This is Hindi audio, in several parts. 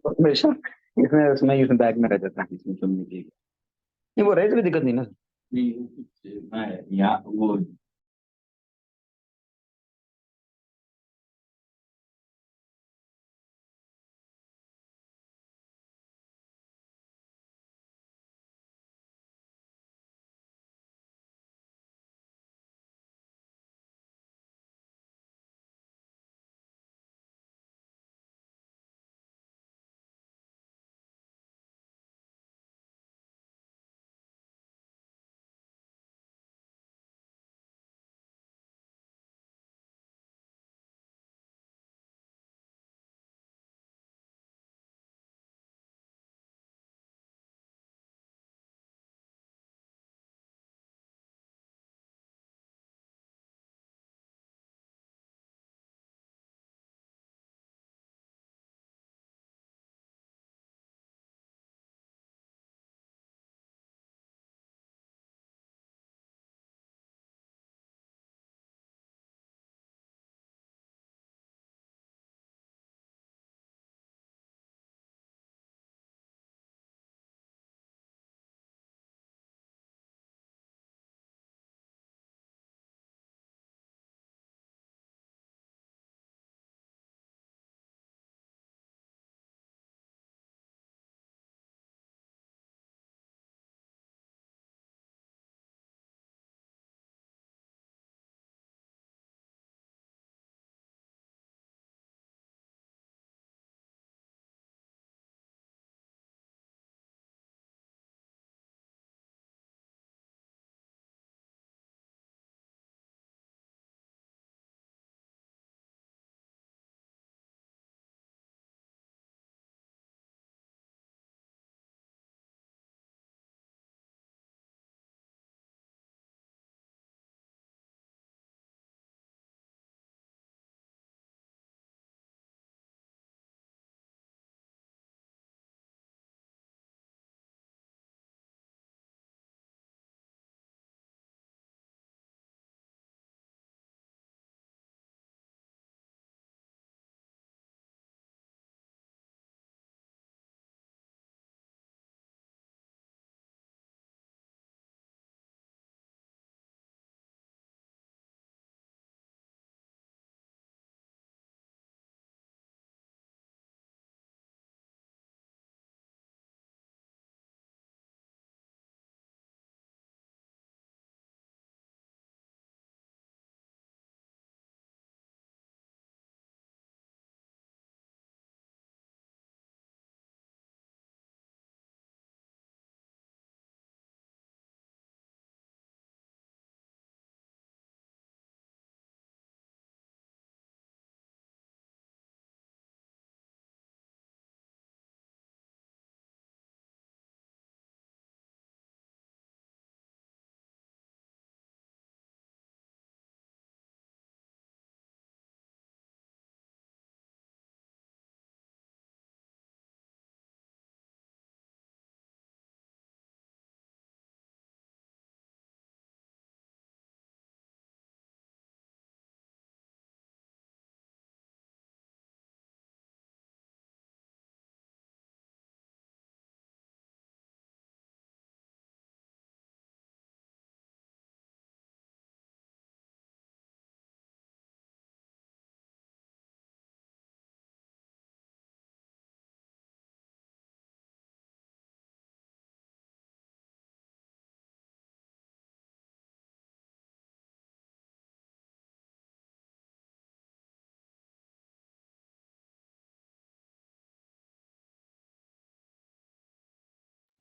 हमेशा इसमें उसमें इसमें बैग में रह जाता है इसमें सुनने की। नहीं, वो रहे तो भी दिक्कत नहीं ना। नहीं वो कुछ मैं यहाँ वो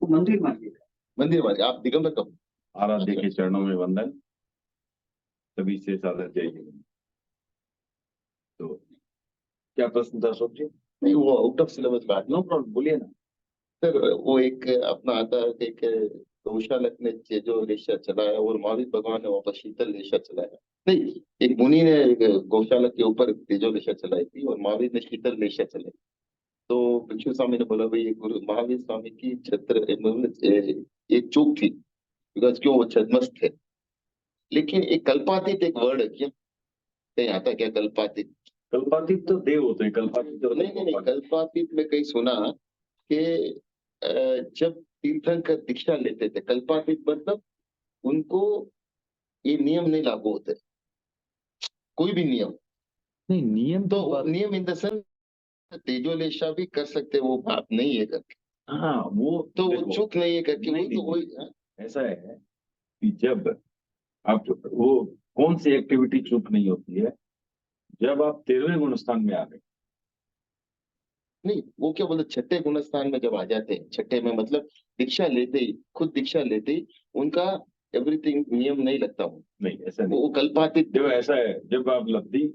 मंदिर मार्केट। मंदिर वाले आप दिगंबर कब आराध्य के चरणों में वंदन। सभी से सादर जय जगन्नाथ। तो क्या प्रश्न था अशोक जी? नहीं वो आउट ऑफ सिलेबस बात नो प्रॉब्लम बोलिए ना सर। वो एक अपना आता है कि एक गौशालक ने जो रेशा चलाया और महावीर भगवान ने वापस शीतल रेशा चलाया। नहीं एक मुनि ने एक गौशालक के ऊपर तेजो रेशा चलाई थी और महावीर ने शीतल रेशा चलाई। तो भिक्षु स्वामी ने बोला भाई ये गुरु महावीर स्वामी की छत्र एक चूक थी बिकॉज क्यों वो छदमस्त थे। लेकिन एक कल्पातीत एक वर्ड है क्या कहीं आता क्या कल्पातीत? कल्पातीत तो देव होते हैं, कल्पातीत तो नहीं, कल्पातीत में कहीं सुना कि जब तीर्थंकर दीक्षा लेते थे, कल्पातीत मतलब उनको ये नियम नहीं लागू होते, कोई भी नियम। नहीं, नियम तो तो बात, नियम इन द सेंस तेजोलेशा भी कर सकते, वो बात नहीं है करके, हाँ वो तो वो देखो, चूक नहीं है करके, नहीं, वही तो नहीं, वही। हाँ? ऐसा है कि जब आप वो कौन सी एक्टिविटी चूक नहीं होती है, जब आप 13वें गुण स्थान में आ गए। नहीं, वो क्या बोलते, छठे गुणस्थान में जब आ जाते हैं, छठे में मतलब दीक्षा लेते ही, खुद दीक्षा लेते ही उनका एवरीथिंग नियम नहीं लगता वो नहीं, ऐसा नहीं। वो कल्पातीत। देखो ऐसा है, जब आप लब्धि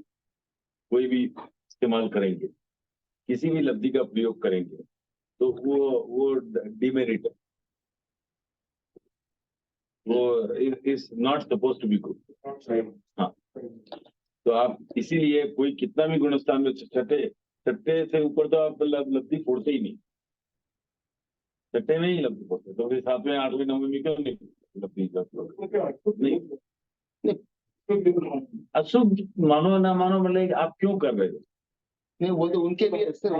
कोई भी इस्तेमाल करेंगे, किसी भी लब्धि का प्रयोग करेंगे, तो वो डिमेरिट है, वो is not suppose to be good. हाँ, तो आप इसीलिए कोई कितना भी गुणस्थान में, छठे छठे से ऊपर तो आप लब्धि फोड़ते ही नहीं, छठे में ही लब्धि फोड़ते, तो फिर 7वें 8वें 9वें में क्यों नहीं लब्धि का प्रयोग? नहीं, अशुभ मानो ना मानो, मतलब आप क्यों कर रहे हो? नहीं, वो तो उनके भी सर,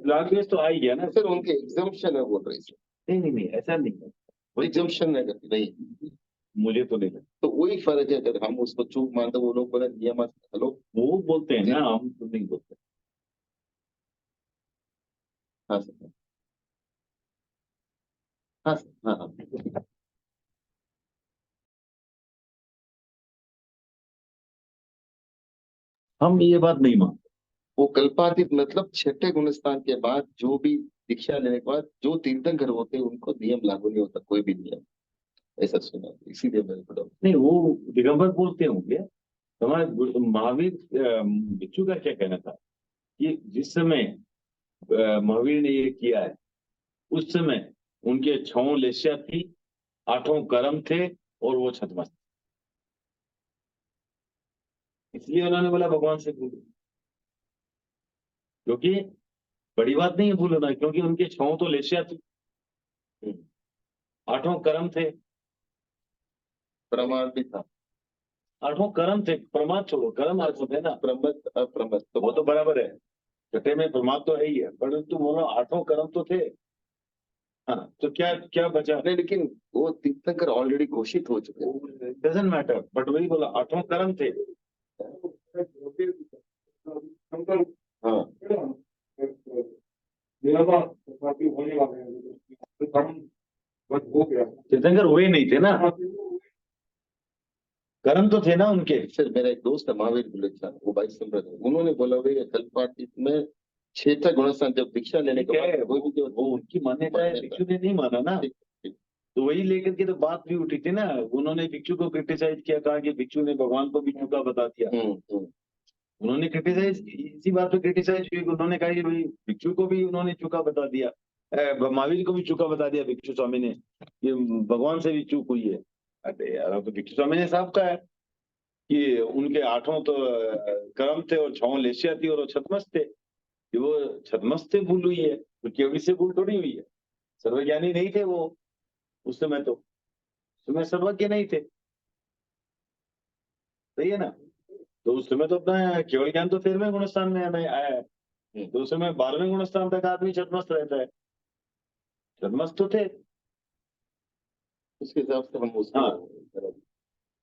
लास्ट तो आ ही गया ना। सर उनके एग्जाम्पशन है बोल रहे हैं, नहीं नहीं नहीं, ऐसा नहीं है, वही एग्जाम्पशन है करके नहीं, मुझे तो नहीं लगता। तो वही फर्क है, अगर हम उसको चूक मानते, वो लोग बोले नियम। हेलो, वो बोलते हैं ना, हम तो नहीं बोलते। हाँ सर, हाँ सर, हाँ हाँ। हम ये बात नहीं मानते। वो कल्पातीत मतलब छठे गुणस्थान के बाद जो भी दीक्षा लेने के बाद जो तीर्थंकर होते हैं, उनको नियम लागू नहीं होता, कोई भी नियम, ऐसा सुना, इसीलिए मैंने पढ़ा। नहीं, वो दिगंबर बोलते होंगे। हमारे महावीर भिक्षु का क्या कहना था कि जिस समय महावीर ने ये किया है, उस समय उनके 6 लेस्या थी, 8 कर्म थे, और वो छतमस्त, इसलिए उन्होंने बोला भगवान से भूलो, क्योंकि बड़ी बात नहीं है भूलना, क्योंकि उनके 6 तो लेस्या थी, 8 कर्म थे, प्रमाण भी था, 8 कर्म थे, प्रमाद छोड़ो, कर्म अर्थ थे ना, प्रमत अप्रमत तो वो तो बराबर है, छठे में प्रमाद तो है ही है, परंतु बोलो 8 कर्म तो थे। हाँ, तो क्या क्या बचा? नहीं, लेकिन वो तीर्थंकर ऑलरेडी घोषित हो चुके हैं। डजंट मैटर, बट वही बोला 8 कर्म थे। हाँ, तीर्थंकर हुए नहीं थे ना, कर्म तो थे ना उनके। सर मेरा एक दोस्त है महावीर बुलेचा, वो भाई संप्रदाय, उन्होंने बोला भाई कल्पातीत में छठा गुणस्थान जब दीक्षा लेने के बाद कोई भी जो वो उनकी मान्यता है, भिक्षु ने नहीं माना ना, तो वही लेकर के तो बात भी उठी थी ना, उन्होंने भिक्षु को क्रिटिसाइज किया, कहा कि भिक्षु ने भगवान को भी चूका बता दिया। उन्होंने क्रिटिसाइज, इसी बात पे क्रिटिसाइज हुई, उन्होंने कहा कि भाई भिक्षु को भी उन्होंने चूका बता दिया, महावीर को भी चूका बता दिया भिक्षु स्वामी ने, कि भगवान से भी चूक हुई है। अरे यार, अब तो भिक्षु स्वामी ने साफ कहा है कि उनके 8 तो कर्म थे और 6 लेस्या थी और वो छतमस्त थे, कि वो छतमस्त से भूल हुई है, तो केवल से भूल थोड़ी हुई है। सर्वज्ञानी नहीं थे वो उस समय, तो उस समय सर्वज्ञ नहीं थे, सही है ना। तो उस समय तो अपना केवल ज्ञान तो 13वें गुणस्थान में हमें आया है, तो उस समय 12वें गुणस्थान तक आदमी छतमस्त रहता है, छतमस्त तो थे। उसके हिसाब से हम उसको हाँ,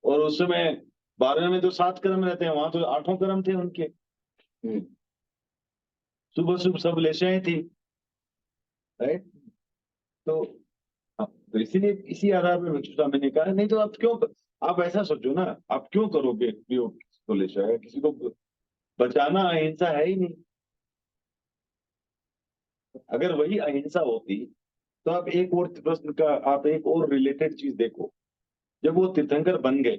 और उस समय 12वें में तो 7 कर्म रहते हैं, वहां तो 8 कर्म थे उनके, सुबह सुबह सब लेशाएं थी, राइट। तो तो इसीलिए इसी आधार पर भिक्षु स्वामी ने कहा, नहीं तो आप क्यों, आप ऐसा सोचो ना, आप क्यों करोगे प्रयोग को लेशा है, किसी को बचाना अहिंसा है ही नहीं। अगर वही अहिंसा होती तो आप एक और प्रश्न का, आप एक और रिलेटेड चीज देखो, जब वो तीर्थंकर बन गए,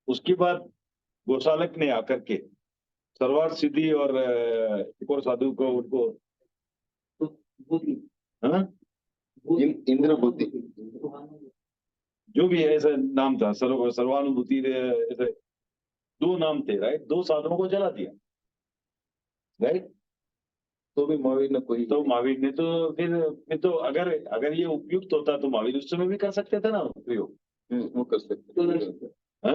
उसके बाद गोसालक ने आकर के सरवार सिद्धि और एक और साधु को, उनको हाँ, इंद्र बुद्धि, जो भी है ऐसा नाम था, सर्वानुभूति, ऐसे 2 नाम थे, राइट, 2 साधुओं को जला दिया, राइट। तो भी महावीर ने कोई, तो महावीर ने तो फिर तो अगर अगर ये उपयुक्त होता तो महावीर उस समय भी कर सकते थे ना प्रयोग। वो कर सकते। हाँ,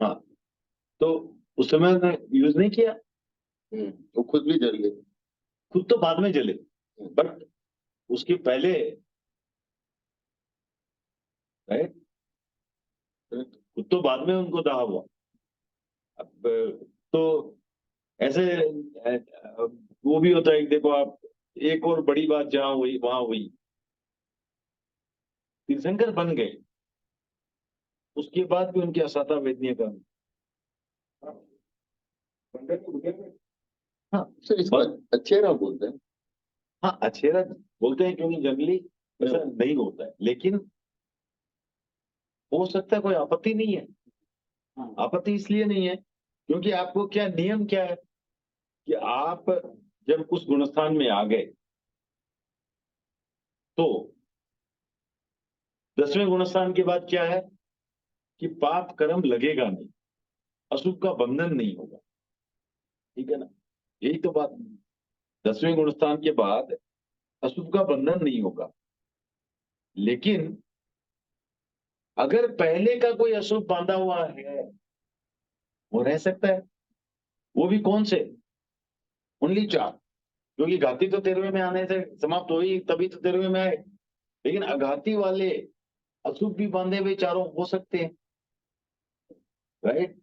हाँ, तो उस समय यूज नहीं किया, वो खुद भी जल गए। खुद तो बाद में जले, बट उसके पहले, राइट, खुद तो बाद में उनको दाह हुआ। अब तो ऐसे वो भी होता है कि देखो आप, एक और बड़ी बात जहां हुई वहां हुई, तीर्थंकर बन गए, उसके बाद भी उनकी असाता वेदनीय का, हाँ सर इसको अच्छेरा बोलते हैं। हाँ अछेरा बोलते हैं, क्योंकि जनरली ऐसा नहीं होता है, लेकिन हो सकता है, कोई आपत्ति नहीं है। आपत्ति इसलिए नहीं है क्योंकि आपको क्या नियम क्या है कि आप जब उस गुणस्थान में आ गए तो 10वें गुणस्थान के बाद क्या है कि पाप कर्म लगेगा नहीं, अशुभ का बंधन नहीं होगा, ठीक है ना, यही तो बात। 10वें गुणस्थान के बाद अशुभ का बंधन नहीं होगा, लेकिन अगर पहले का कोई अशुभ बांधा हुआ है वो रह सकता है। वो भी कौन से? ओनली 4, क्योंकि घाती तो 13वें में आने से समाप्त हुई, तभी तो 13वें में आए, लेकिन अघाती वाले अशुभ भी बांधे हुए चारों हो सकते हैं, राइट।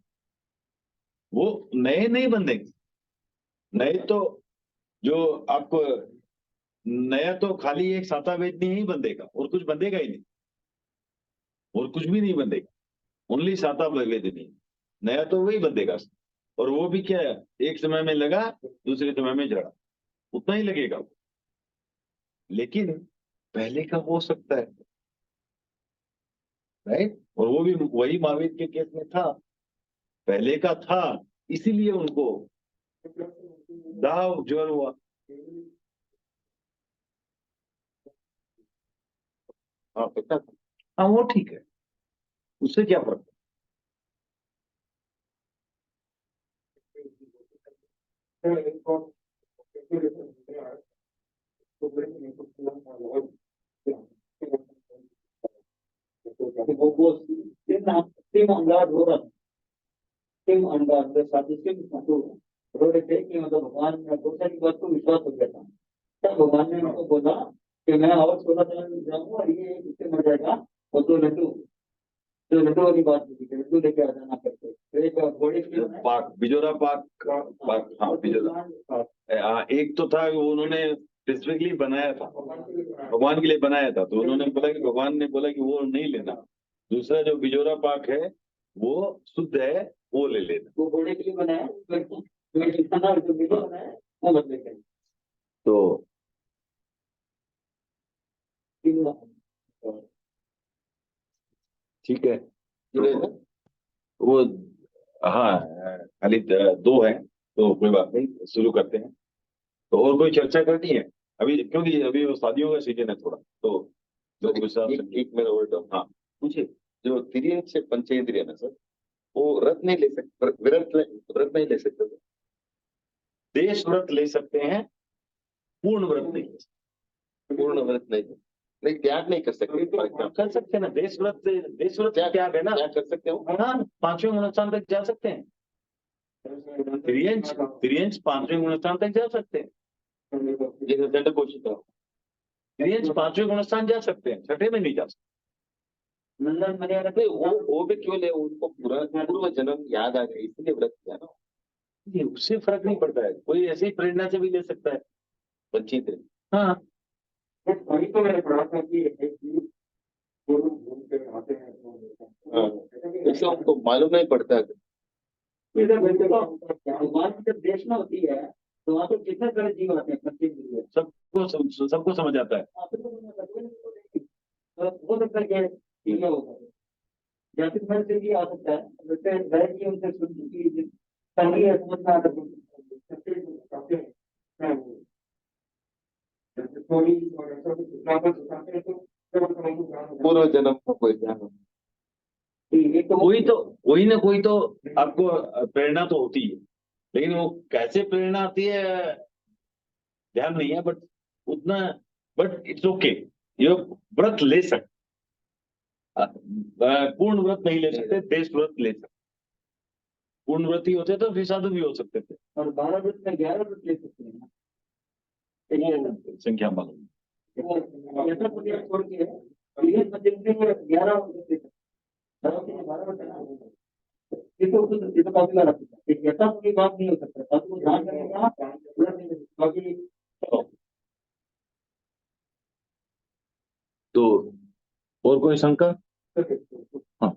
वो नए नहीं बंधेंगे, नए तो जो आपको, नया तो खाली एक साता वेदनी ही बंधेगा, और कुछ बंधेगा ही नहीं, और कुछ भी नहीं बंधेगा, ओनली साता वेदनी, नया तो वही बंधेगा। और वो भी क्या है, एक समय में लगा दूसरे समय में जड़ा, उतना ही लगेगा, लेकिन पहले का हो सकता है, राइट। और वो भी वही महावीर के केस में था, पहले का था, इसीलिए उनको दाव ज्वर हुआ। हाँ पता। हाँ वो ठीक है, उससे क्या फर्क सिंह अंगार के साथ सिंह उन्होंने थे कि मतलब भगवान ने दूसरे की बात को विश्वास हो गया था। तब भगवान ने उनको बोला कि मैं और 16 दिन जाऊंगा और ये इससे मर जाएगा, और तो लड्डू वाली बात नहीं थी, लड्डू लेके आ जाना करके, तो एक घोड़े की है? पाक बिजोरा पाक का पाक, हाँ बिजोरा। एक तो था वो उन्होंने स्पेसिफिकली बनाया था, भगवान के लिए बनाया था, तो उन्होंने बोला कि, भगवान ने बोला कि वो नहीं लेना। दूसरा जो बिजोरा पाक है वो शुद्ध है, वो ले लेना। वो घोड़े के लिए बनाया, जो बिजोरा बनाया वो मत लेके आए। तो ठीक है, तो वो, हाँ खाली 2 है, तो कोई बात नहीं, शुरू करते हैं। तो और कोई चर्चा करनी है अभी, क्योंकि अभी वो शादियों का सीजन है थोड़ा, तो उस हिसाब से एक मेरा वर्ड, हाँ पूछे, जो तिर्यन से पंचेंद्रिय ना सर, वो व्रत नहीं ले सकते, व्रत नहीं ले सकते सर? देश व्रत ले सकते हैं, पूर्ण व्रत नहीं ले सकते। पूर्ण व्रत नहीं त्याग नहीं कर सकते, कर सकते हैं ना, देश व्रत त्याग है ना, त्याग कर सकते हो। हाँ 5वें गुणस्थान तक जा सकते हैं, त्रियंश 5वें गुणस्थान तक जा सकते हैं, जैसे दंड पोषित हो, त्रियंश 5वें गुणस्थान जा सकते हैं, 6ठे में नहीं जा सकते। नंदन मर्यादा नहीं वो भी क्यों ले, उनको पूरा पूर्व जन्म याद आ गया इसलिए व्रत किया ना। ये उससे फर्क नहीं पड़ता है, कोई ऐसी प्रेरणा से भी ले सकता है। पंचेंद्रिय, हाँ वही तो मैंने पढ़ा था कि इससे उनको मालूम नहीं पड़ता। भगवान की जब देशना होती है तो वहाँ तो कितने सारे जीव आते हैं, सबको समझ आता है। हो सकता है कि ठीक है होगा, जैसे घर से भी आ सकता है, जैसे घर की उनसे संगी है समझ में आता पूर्व जन्म को कोई ध्यान कोई ना कोई तो आपको प्रेरणा तो होती है, लेकिन वो कैसे प्रेरणा आती है ध्यान नहीं है, बट उतना, बट इट्स ओके, ये व्रत ले सकते, पूर्ण व्रत नहीं ले सकते, देश व्रत ले सकते। पूर्ण व्रती होते तो फिर साधु भी हो सकते थे। और 12 व्रत में 11 व्रत ले सकते हैं ना। संख्या मालूम नहीं। ऐसा कुछ एक छोड़ के क्लियर मध्यम में 11 व्रत ले सकते हैं। 12 व्रत है ना। ये तो काफी बार आता है। एक ऐसा कोई बात नहीं हो सकता, साधु को ध्यान करेगा व्रत नहीं ले सकते। बाकी तो और कोई शंका? हाँ।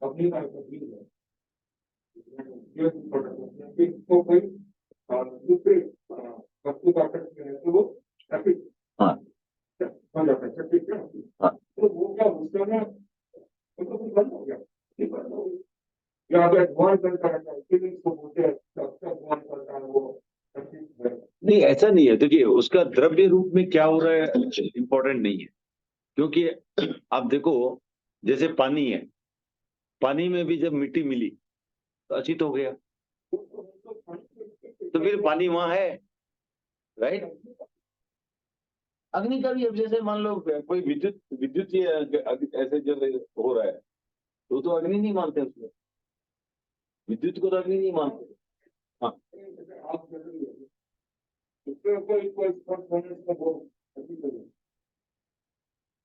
अपनी बात है तो कोई दूसरे वस्तु का तो वो हाँ हो जाता है ठीक है। हाँ। तो वो क्या उसका ना तो कुछ बंद हो गया, नहीं बंद हो गया। या अगर भगवान करता रहता है फिर इसको बोलते हैं भगवान करता है वो नहीं, ऐसा नहीं है। देखिए उसका द्रव्य रूप में क्या हो रहा है इम्पोर्टेंट नहीं है, क्योंकि आप देखो जैसे पानी है, पानी में भी जब मिट्टी मिली तो अचित हो गया, तो फिर पानी वहां है, राइट। अग्नि का भी अब जैसे मान लो कोई विद्युत विद्युत ऐसे जो हो रहा है तो अग्नि नहीं मानते उसमें, विद्युत को तो अग्नि नहीं मानते। हाँ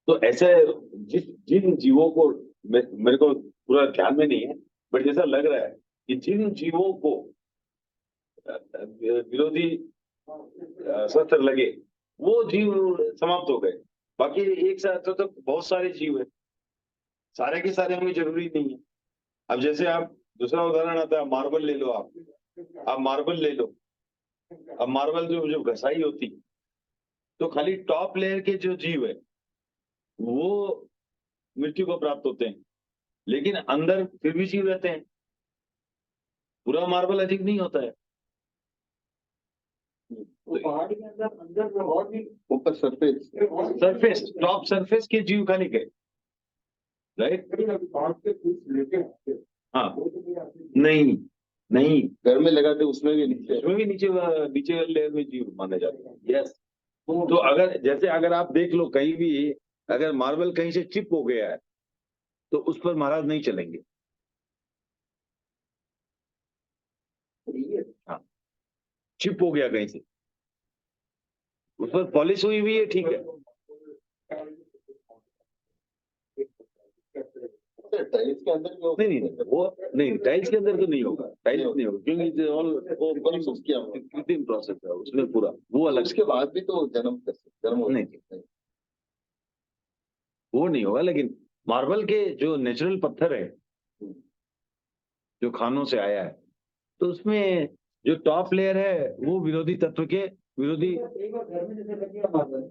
तो ऐसे जिन जीवों को मेरे को पूरा ध्यान में नहीं है, बट जैसा लग रहा है कि जिन जीवों को विरोधी शस्त्र लगे वो जीव समाप्त हो गए। बाकी एक साथ तो बहुत सारे जीव है, सारे के सारे होंगे जरूरी नहीं है। अब जैसे आप दूसरा उदाहरण आता है, मार्बल ले लो, आप मार्बल ले लो। अब मार्बल जो घसाई होती तो खाली टॉप लेयर के जो जीव है वो मृत्यु को प्राप्त होते हैं, लेकिन अंदर फिर भी जीव रहते हैं। पूरा मार्बल अधिक नहीं होता है। तो पहाड़ के अंदर और भी ऊपर सरफेस टॉप सरफेस के जीव खाली गए, राइट। हाँ नहीं नहीं, घर में लगाते उसमें भी नीचे उसमें भी नीचे नीचे वाले लेयर में जीव माने जाते हैं। यस। तो अगर जैसे अगर आप देख लो कहीं भी अगर मार्बल कहीं से चिप हो गया है तो उस पर महाराज नहीं चलेंगे। हाँ, चिप हो गया कहीं से, उस पर पॉलिश हुई हुई है, ठीक है। टाइल्स के अंदर जो नहीं नहीं वो नहीं, टाइल्स के अंदर तो नहीं होगा, टाइल्स नहीं होगा क्योंकि ऑल वो कृत्रिम प्रोसेस है उसमें पूरा, वो अलग। उसके बाद भी तो जन्म हो नहीं वो नहीं होगा, लेकिन मार्बल के जो नेचुरल पत्थर है जो खानों से आया है तो उसमें जो टॉप लेयर है वो विरोधी तत्व के विरोधी एक बार घर में जैसे लगी मार्बल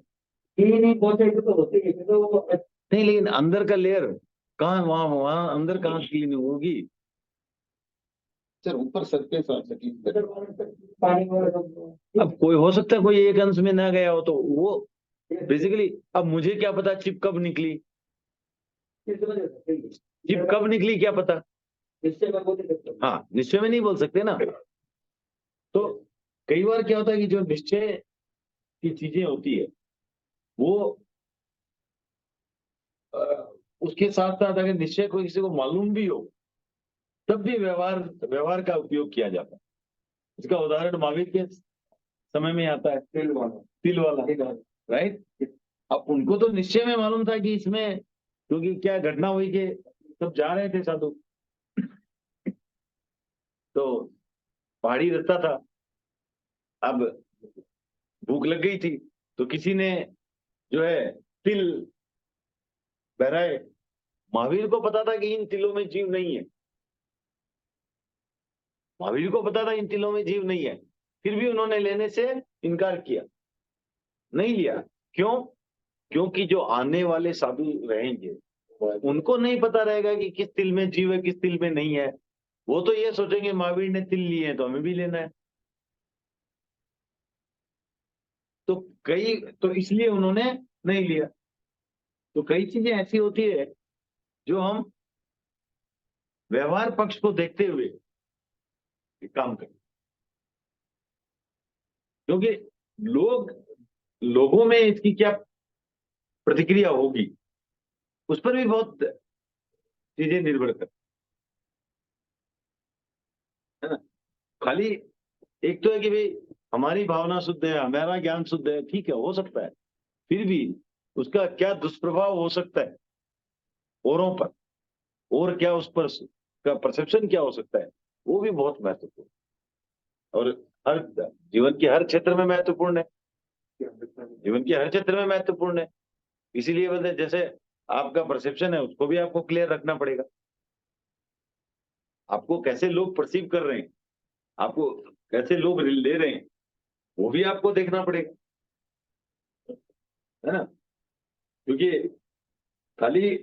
नहीं पहुंचे तो होते ही तो वो नहीं, लेकिन अंदर का लेयर कहाँ, वहां अंदर कहाँ क्लीन होगी। सर ऊपर सरफेस आ सकी पानी में अब कोई हो सकता है कोई एक अंश में ना गया हो तो वो बेसिकली, अब मुझे क्या पता चिप कब निकली, चिप कब निकली क्या पता। हाँ निश्चय में नहीं बोल सकते ना। तो कई बार क्या होता है कि जो निश्चय की चीजें होती है वो उसके साथ साथ अगर निश्चय को किसी को मालूम भी हो तब भी व्यवहार का उपयोग किया जाता है। इसका उदाहरण महावीर के समय में आता है, तिल वाला, राइट। अब उनको तो निश्चय में मालूम था कि इसमें, क्योंकि क्या घटना हुई कि सब जा रहे थे साधु, तो पहाड़ी रास्ता था, अब भूख लग गई थी तो किसी ने जो है तिल बहराए। महावीर को पता था कि इन तिलों में जीव नहीं है, महावीर को पता था इन तिलों में जीव नहीं है, फिर भी उन्होंने लेने से इनकार किया, नहीं लिया। क्यों? क्योंकि जो आने वाले साधु रहेंगे उनको नहीं पता रहेगा कि किस तिल में जीव है किस तिल में नहीं है। वो तो ये सोचेंगे महावीर ने तिल लिए हैं तो हमें भी लेना है। तो इसलिए उन्होंने नहीं लिया। तो कई चीजें ऐसी होती है जो हम व्यवहार पक्ष को देखते हुए काम करें, क्योंकि लोगों में इसकी क्या प्रतिक्रिया होगी उस पर भी बहुत चीजें निर्भर करती। खाली एक तो है कि भाई हमारी भावना शुद्ध है, हमारा ज्ञान शुद्ध है, ठीक है, हो सकता है, फिर भी उसका क्या दुष्प्रभाव हो सकता है औरों पर, और क्या उस पर का परसेप्शन क्या हो सकता है, वो भी बहुत महत्वपूर्ण है। और हर जीवन के हर क्षेत्र में महत्वपूर्ण है, जीवन के हर क्षेत्र में महत्वपूर्ण है। इसीलिए बोलते हैं, जैसे आपका परसेप्शन है उसको भी आपको क्लियर रखना पड़ेगा। आपको कैसे लोग परसीव कर रहे हैं, आपको कैसे लोग ले रहे हैं, वो भी आपको देखना पड़ेगा, है ना। क्योंकि खाली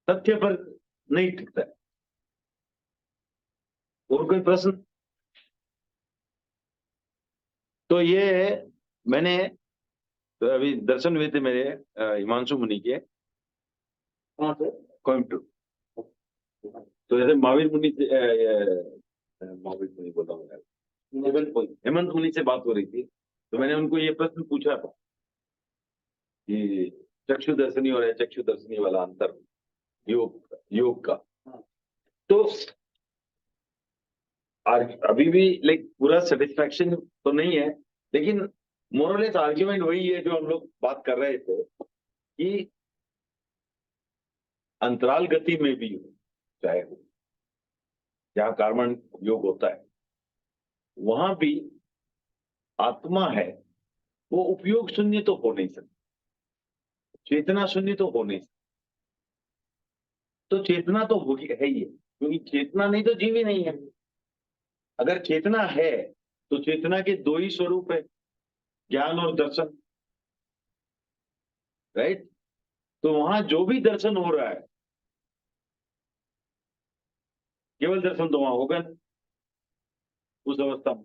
तथ्य पर नहीं टिकता है। और कोई प्रश्न? तो ये मैंने तो अभी दर्शन हुए थे मेरे हिमांशु मुनि के कहाँ से? कोयम्बटूर। तो जैसे महावीर मुनि से महावीर मुनि बोला हूँ यार, हेमंत मुनि से बात हो रही थी, तो मैंने उनको ये प्रश्न पूछा था कि चक्षु दर्शनी और अचक्षु दर्शनी वाला अंतर योग का। तो अभी भी लाइक पूरा सेटिस्फैक्शन तो नहीं है, लेकिन मोरलेस आर्ग्यूमेंट वही है जो हम लोग बात कर रहे थे कि अंतराल गति में भी चाहे हो, जहाँ कार्बन योग होता है, वहां भी आत्मा है, वो उपयोग शून्य तो हो नहीं सकती, चेतना शून्य तो हो नहीं सकती। तो चेतना तो होगी, है ही है, क्योंकि चेतना नहीं तो जीव ही नहीं है। अगर चेतना है तो चेतना के दो ही स्वरूप है, ज्ञान और दर्शन, राइट। तो वहां जो भी दर्शन हो रहा है, केवल दर्शन तो वहां होगा नहीं उस अवस्था में,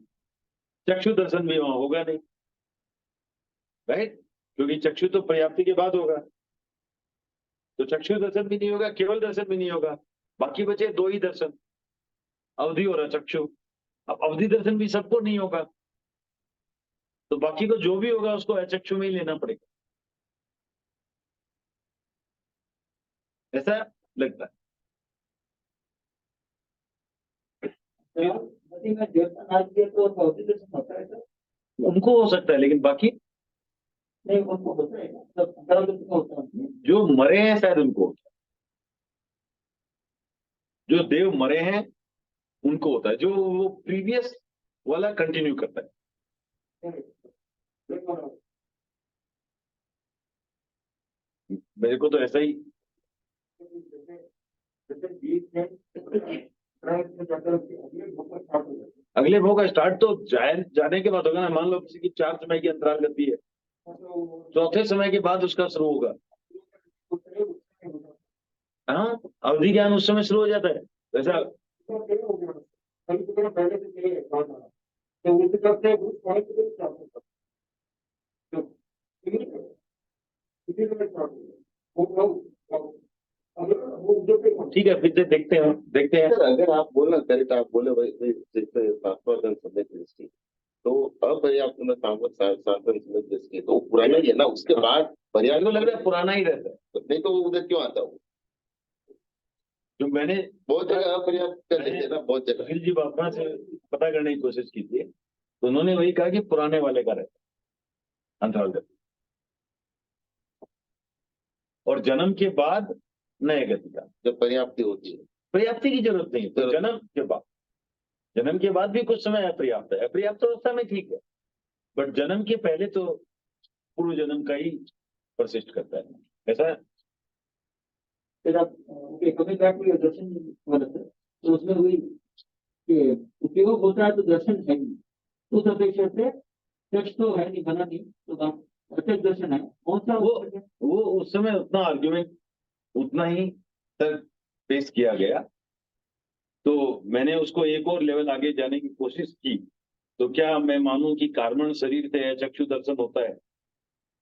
चक्षु दर्शन भी वहां होगा नहीं, राइट, क्योंकि चक्षु तो पर्याप्ति के बाद होगा। तो चक्षु दर्शन भी नहीं होगा, केवल दर्शन भी नहीं होगा, बाकी बचे दो ही दर्शन, अवधि और अचक्षु। अब अवधि दर्शन भी सबको नहीं होगा, तो बाकी को जो भी होगा उसको अचक्षु में ही लेना पड़ेगा, ऐसा लगता है। यदि मैं दर्शन आज किया तो भौतिक दर्शन होता है सर? उनको हो सकता है, लेकिन बाकी नहीं, उनको होता है ना, मतलब अंतराल दर्शन का होता है। जो मरे हैं शायद उनको होता है, जो देव मरे हैं उनको होता है, जो वो प्रीवियस वाला कंटिन्यू करता है। मेरे को तो ऐसा ही, अगले भोग का स्टार्ट तो जाने के बाद होगा ना। मान लो किसी की 4 समय की अंतराल गति है, चौथे समय के बाद उसका शुरू होगा। हाँ, अवधि ज्ञान उस समय शुरू हो जाता है वैसा। ठीक है, फिर से देखते हैं। सर अगर आप बोलना करेक्ट, आप बोले भाई जैसे सांस्कृतिक समय दृष्टि, तो अपर्याप्त में सांस्कृतिक समय दृष्टि तो पुराना ही है ना, उसके बाद पर्याप्त लग रहा है पुराना ही रहता है। नहीं तो उधर क्यों आता हूँ? जो मैंने बहुत जगह अपर्याप्त कर देते हैं ना, बहुत जगह। सुनील जी बाबा से पता करने की कोशिश की थी, तो उन्होंने वही कहा कि पुराने वाले का रहता है अंतराल गति, और जन्म के बाद नए गति का जब पर्याप्ति होती है, पर्याप्ति की जरूरत नहीं है। तो जन्म के बाद भी कुछ समय अपर्याप्त है, अपर्याप्त अवस्था में ठीक है, बट जन्म के पहले तो पूर्व जन्म का ही परसिस्ट करता है, ऐसा है। फिर आप कभी दर्शन वाला था, तो उसमें वही कि उपयोग होता है तो दर्शन है नहीं, उस अपेक्षा से टेक्स्ट तो है नहीं, बना नहीं, तो प्रत्यक्ष दर्शन है कौन सा? वो उस समय उतना आर्ग्यूमेंट उतना ही तक पेश किया गया, तो मैंने उसको एक और लेवल आगे जाने की कोशिश की। तो क्या मैं मानूं कि कार्बन शरीर से चक्षु दर्शन होता है?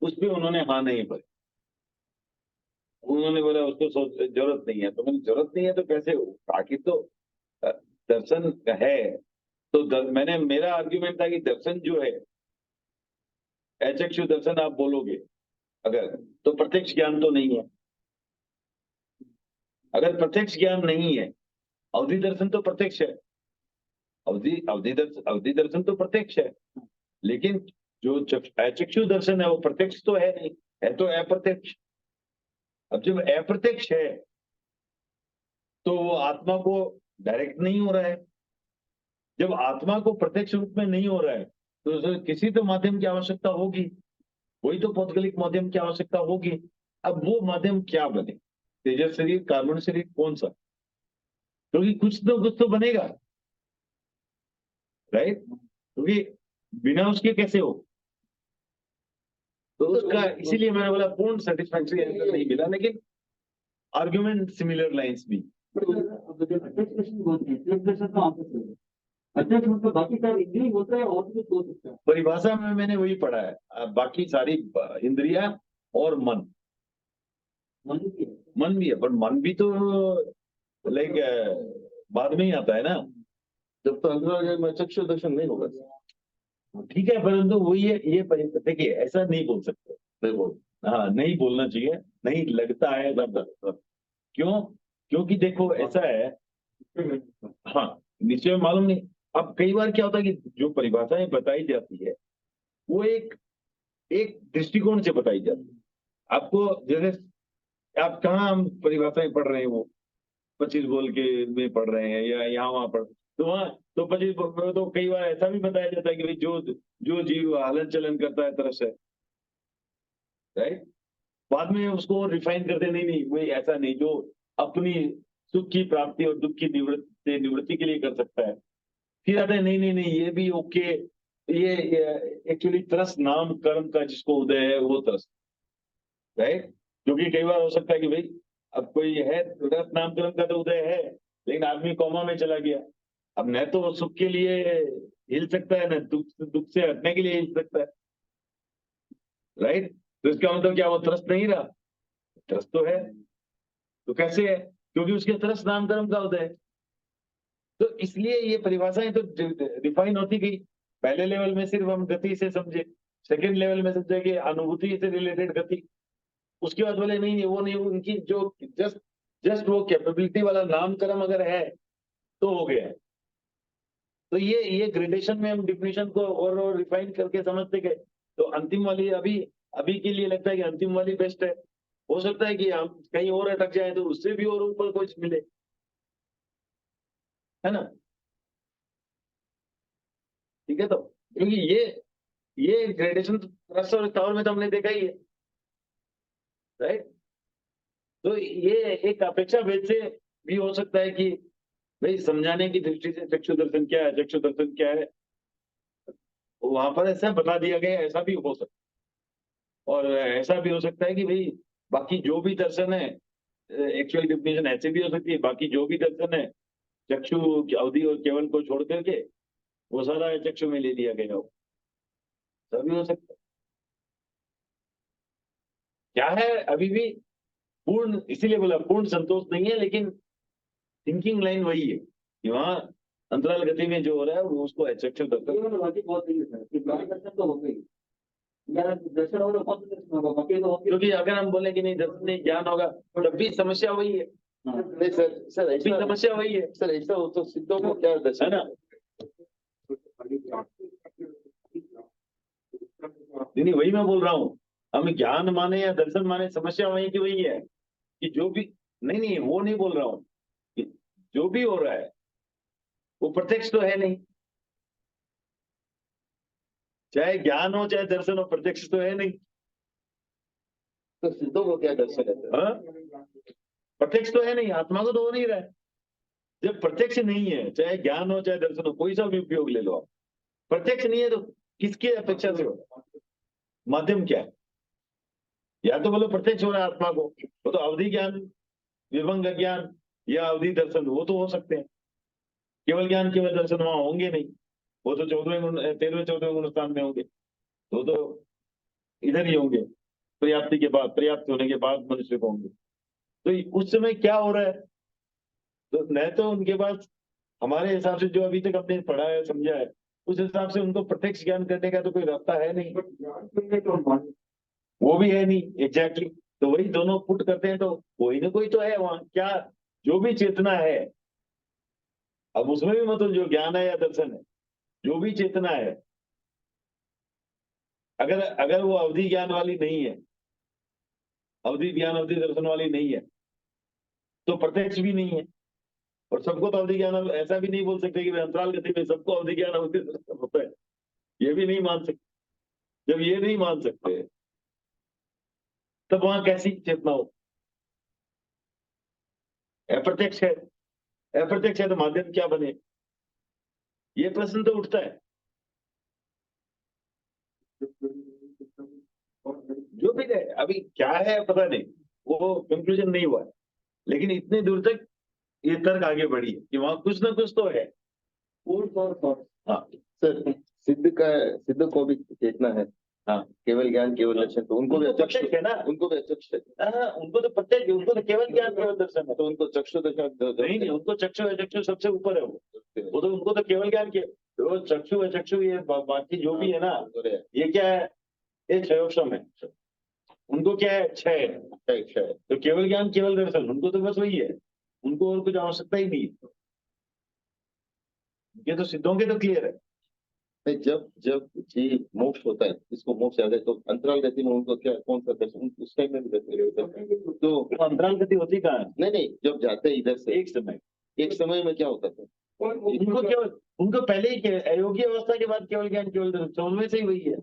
उस पर उन्होंने हाँ नहीं बोले, उन्होंने बोला उसको जरूरत नहीं है। तो मैंने जरूरत नहीं है तो कैसे हो, आखिर तो दर्शन है। तो मैंने मेरा आर्ग्यूमेंट था कि दर्शन जो है, अचक्षु दर्शन आप बोलोगे अगर, तो प्रत्यक्ष ज्ञान तो नहीं है। अगर प्रत्यक्ष ज्ञान नहीं है अवधि दर्शन तो प्रत्यक्ष है, अवधि दर्शन तो प्रत्यक्ष है, लेकिन जो अचक्षु दर्शन है वो प्रत्यक्ष तो है नहीं, है तो अप्रत्यक्ष। अब जब अप्रत्यक्ष है तो वो आत्मा को डायरेक्ट नहीं हो रहा है। जब आत्मा को प्रत्यक्ष रूप में नहीं हो रहा है तो उसे किसी तो माध्यम की आवश्यकता होगी, वही तो पौद्गलिक माध्यम की आवश्यकता होगी। अब वो माध्यम क्या बने, तेजस शरीर, कार्बन शरीर, कौन सा? क्योंकि कुछ तो बनेगा, राइट? क्योंकि बिना उसके कैसे हो? तो उसका इसीलिए मैंने बोला पूर्ण सेटिस्फैक्टरी आंसर नहीं मिला, लेकिन आर्गुमेंट सिमिलर लाइंस भी। अब जो अध्यक्ष दर्शन बोलते हैं, अध्यक्ष दर्शन तो आपस में अध्यक्ष मतलब बाकी सारे इंद्रिय होता है और भी कुछ हो सकता है। परिभाषा में मैंने वही पढ़ा है, बाकी सारी इंद्रिया और मन। मन की है। मन भी है, पर मन भी तो लाइक बाद में ही आता है ना, जब तो अंतराल में चक्षु दर्शन नहीं होगा। ठीक है, परंतु वो ये देखिए ऐसा नहीं बोल सकते। देखो, हाँ, नहीं बोलना चाहिए, नहीं लगता है तब। क्यों? क्योंकि देखो ऐसा है, हाँ, निश्चय मालूम नहीं। अब कई बार क्या होता है कि जो परिभाषाएं बताई जाती है वो एक दृष्टिकोण से बताई जाती है। आपको जैसे आप कहाँ हम परिभाषाएं पढ़ रहे हैं, वो 25 बोल के में पढ़ रहे हैं या यहाँ वहां पढ़, तो वहाँ तो 25 तो कई बार ऐसा भी बताया जाता है कि भाई जो जीव हलन चलन करता है तरस है, राइट? बाद में उसको रिफाइन करते, नहीं वही ऐसा नहीं, जो अपनी सुख की प्राप्ति और दुख की निवृत्ति के लिए कर सकता है। फिर आता है नहीं ये भी ओके, ये एक्चुअली तरस नाम कर्म का जिसको उदय है वो तरस, राइट? क्योंकि कई बार हो सकता है कि भाई अब कोई है तरस नाम कर्म का तो उदय है, लेकिन आदमी कोमा में चला गया। अब न तो सुख के लिए हिल सकता है, न दुख से हटने के लिए हिल सकता है, राइट? तो इसका मतलब क्या वो त्रस्त नहीं रहा? त्रस्त तो है। तो कैसे है? क्योंकि उसके तरस नाम कर्म का उदय है। तो इसलिए ये परिभाषाएं तो डिफाइन होती गई। पहले लेवल में सिर्फ हम गति से समझे, सेकंड लेवल में समझे कि अनुभूति से रिलेटेड गति। उसके बाद बोले नहीं वो नहीं, उनकी जो जस्ट वो कैपेबिलिटी वाला नाम कर्म अगर है तो हो गया है। तो ये ग्रेडेशन में हम डिफिनेशन को और रिफाइन करके समझते गए। तो अंतिम वाली अभी के लिए लगता है कि अंतिम वाली बेस्ट है। हो सकता है कि हम कहीं और अटक जाए तो उससे भी और ऊपर कुछ मिले, है ना? ठीक है, तो क्योंकि ये ग्रेडेशन रस और स्थावर में तो हमने देखा ही है, राइट? तो ये एक अपेक्षा भेद से भी हो सकता है कि भाई समझाने की दृष्टि से चक्षु दर्शन क्या है, चक्षु दर्शन क्या है, वहां पर ऐसा बता दिया गया, ऐसा भी हो सकता है। और ऐसा भी हो सकता है कि भाई बाकी जो भी दर्शन है, एक्चुअल डिफिनेशन ऐसे भी हो सकती है, बाकी जो भी दर्शन है चक्षु अवधि और केवल को छोड़ करके वो सारा चक्षु में ले लिया गया हो, ऐसा भी हो सकता है। क्या है, अभी भी पूर्ण, इसीलिए बोला पूर्ण संतोष नहीं है, लेकिन थिंकिंग लाइन वही है कि वहाँ अंतराल गति में जो हो रहा है वो उसको चक्षु दर्शन। ये वाला लॉजिक बहुत सही है सर कि ज्ञान दर्शन तो हो गई, ज्ञान दर्शन होगा कौन सा दर्शन होगा, बाकी तो होंगे। क्योंकि अगर हम बोले कि नहीं दर्शन नहीं ज्ञान होगा, तब भी समस्या वही है। नहीं सर भी ऐसा समस्या वही है, सर ऐसा हो तो सिद्धों को क्या है दर्शन ना? नहीं वही मैं बोल रहा हूँ, हम ज्ञान माने या दर्शन माने, समस्या वही की वही है कि जो भी, नहीं वो नहीं बोल रहा हूँ कि जो भी हो रहा है वो प्रत्यक्ष तो है नहीं। चाहे ज्ञान हो चाहे दर्शन हो, प्रत्यक्ष तो है नहीं। तो सिद्धों को क्या दर्शन है सर? हाँ? प्रत्यक्ष तो है नहीं, आत्मा को तो हो नहीं रहा है। जब प्रत्यक्ष नहीं है, चाहे ज्ञान हो चाहे दर्शन हो, कोई सा भी उपयोग ले लो आप, प्रत्यक्ष नहीं है तो किसकी अपेक्षा से हो? माध्यम क्या है? या तो बोलो प्रत्यक्ष हो रहा है आत्मा को, वो तो अवधि ज्ञान, विभंग ज्ञान या अवधि दर्शन, वो तो हो सकते हैं। केवल ज्ञान केवल दर्शन वहां होंगे नहीं, वो तो 13वें 14वें गुण स्थान में होंगे, तो इधर ही होंगे, पर्याप्ति के बाद, पर्याप्त होने के बाद मनुष्य को होंगे। तो उस समय क्या हो रहा है? तो न तो उनके पास हमारे हिसाब से जो अभी तक हमने पढ़ा है समझा है उस हिसाब से उनको प्रत्यक्ष ज्ञान करने का तो कोई रास्ता है नहीं, वो भी है नहीं एग्जैक्टली। तो वही दोनों पुट करते हैं तो कोई ना कोई तो है वहां, क्या जो भी चेतना है अब उसमें भी मतलब जो ज्ञान है या दर्शन है, जो भी चेतना है, अगर अगर वो अवधि ज्ञान वाली नहीं है, अवधि ज्ञान अवधि दर्शन वाली नहीं है, तो प्रत्यक्ष भी नहीं है। और सबको तो अवधि ज्ञान, ऐसा भी नहीं बोल सकते कि अंतराल गति में सबको अवधि ज्ञान अवधि दर्शन होता है, ये भी नहीं मान सकते। जब ये नहीं मान सकते तब वहां कैसी चेतना हो? अप्रत्यक्ष है, अप्रत्यक्ष है तो माध्यम क्या बने? ये प्रश्न तो उठता है। जो भी है अभी क्या है पता नहीं, वो कंक्लूजन नहीं हुआ है, लेकिन इतनी दूर तक ये तर्क आगे बढ़ी है कि वहां कुछ ना कुछ तो है। Food for thought. हाँ सर, सिद्ध को भी चेतना है। हाँ, केवल ज्ञान केवल दर्शन, तो उनको भी अचक्षु प्रत्यक्ष है ना, उनको भी अचक्षु है। हाँ, उनको तो प्रत्यक्ष है, उनको तो केवल ज्ञान केवल दर्शन है। तो उनको चक्षु दशा नहीं नहीं, उनको चक्षु अचक्षु सबसे ऊपर है वो तो उनको तो केवल ज्ञान के वो चक्षु अचक्षु ये बाकी जो भी है ना, ये क्या है? ये क्षयोक्षम है। उनको क्या है? क्षय है। तो केवल ज्ञान केवल दर्शन, उनको तो बस वही है, उनको और कुछ आवश्यकता ही नहीं है। ये तो सिद्धों के तो क्लियर है। नहीं, जब जब जी मोक्ष होता है, इसको मोक्ष याद है, तो अंतराल गति में उनको क्या कौन सा दर्शन उस टाइम में भी दर्शन, तो वो अंतराल गति होती कहाँ है? नहीं नहीं, जब जाते हैं इधर से एक समय में क्या होता था? उनको केवल, उनको पहले ही अयोग्य अवस्था के बाद केवल ज्ञान केवल दर्शन, 14वें से ही वही है।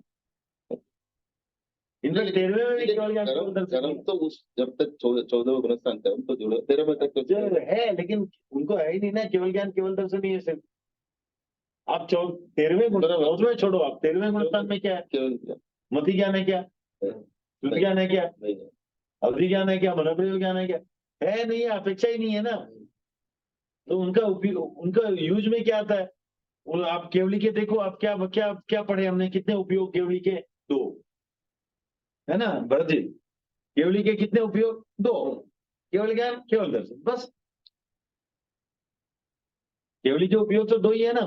इनका 13वें में भी केवल ज्ञान केवल दर्शन कर्म तो उस जब तक 14 गुणस्थान कर्म तो जुड़ा 13 में तक तो है, लेकिन उनको है ही नहीं ना, केवल ज्ञान केवल दर्शन ही है सिर्फ। आप 13वें गुण 14वें छोड़ो, आप 13वें गुणस्थान में क्या है? केवल मति ज्ञान है क्या? शुद्ध ज्ञान है क्या? नहीं है। अवधि ज्ञान है क्या? मनोप्रयोग ज्ञान है क्या? है नहीं है, अपेक्षा ही नहीं है ना। तो उनका उपयोग, उनका यूज में क्या आता है? आप केवली के देखो, आप क्या क्या क्या पढ़े हमने, कितने उपयोग केवली के? 2 है ना भरत जी? केवली के कितने उपयोग? 2। केवल ज्ञान केवल दर्शन, बस। केवली के उपयोग तो 2 ही है ना,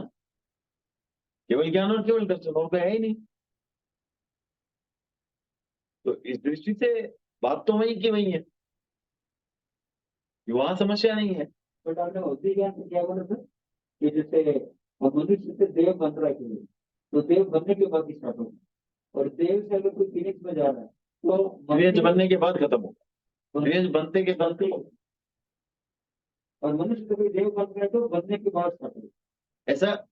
केवल ज्ञान और केवल दर्शन, और कोई है ही नहीं। तो इस दृष्टि से बात तो वही की वही है, वहां समस्या नहीं है। तो डॉक्टर होती क्या क्या बोले थे कि जैसे मनुष्य से देव बन रहा है केवल, तो देव बनने के बाद स्टार्ट होगा, और देव से अगर कोई फिनिक्स में जा रहा है तो रेंज बनने के बाद खत्म होगा, रेंज बनते के साथ ही। और मनुष्य से कोई देव बन रहा है तो बनने के बाद स्टार्ट होगा। ऐसा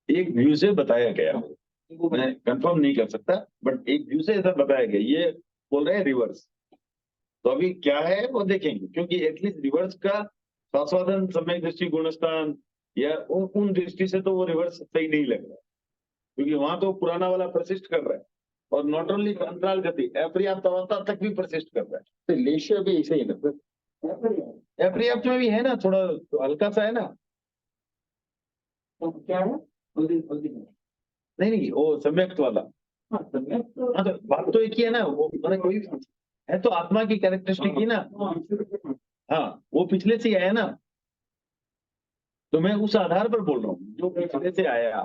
एक व्यू से बताया गया, मैं कंफर्म नहीं कर सकता, बट एक व्यू से ऐसा बताया गया। ये बोल रहे हैं रिवर्स, तो अभी क्या है वो देखेंगे, क्योंकि एटलीस्ट रिवर्स का स्वास्वादन सम्यक दृष्टि गुणस्थान या उन दृष्टि से तो वो रिवर्स सही नहीं लग रहा, क्योंकि वहां तो पुराना वाला परसिस्ट कर रहा है, और नॉट ओनली अंतराल गति अपर्याप्त अवस्था तक भी परसिस्ट कर रहा है। तो लेशिया भी ऐसा ही ना सर? अपर्याप्त में भी है ना, थोड़ा तो हल्का सा है ना। तो क्या है नहीं नहीं, वो सम्यक्त वाला। हाँ सम्यक तो हाँ, तो बात तो एक ही है ना, वो मैंने कोई है तो आत्मा की कैरेक्टरिस्टिक ही ना। हाँ, वो पिछले से ही आया ना, तो मैं उस आधार पर बोल रहा हूँ जो पिछले से आया,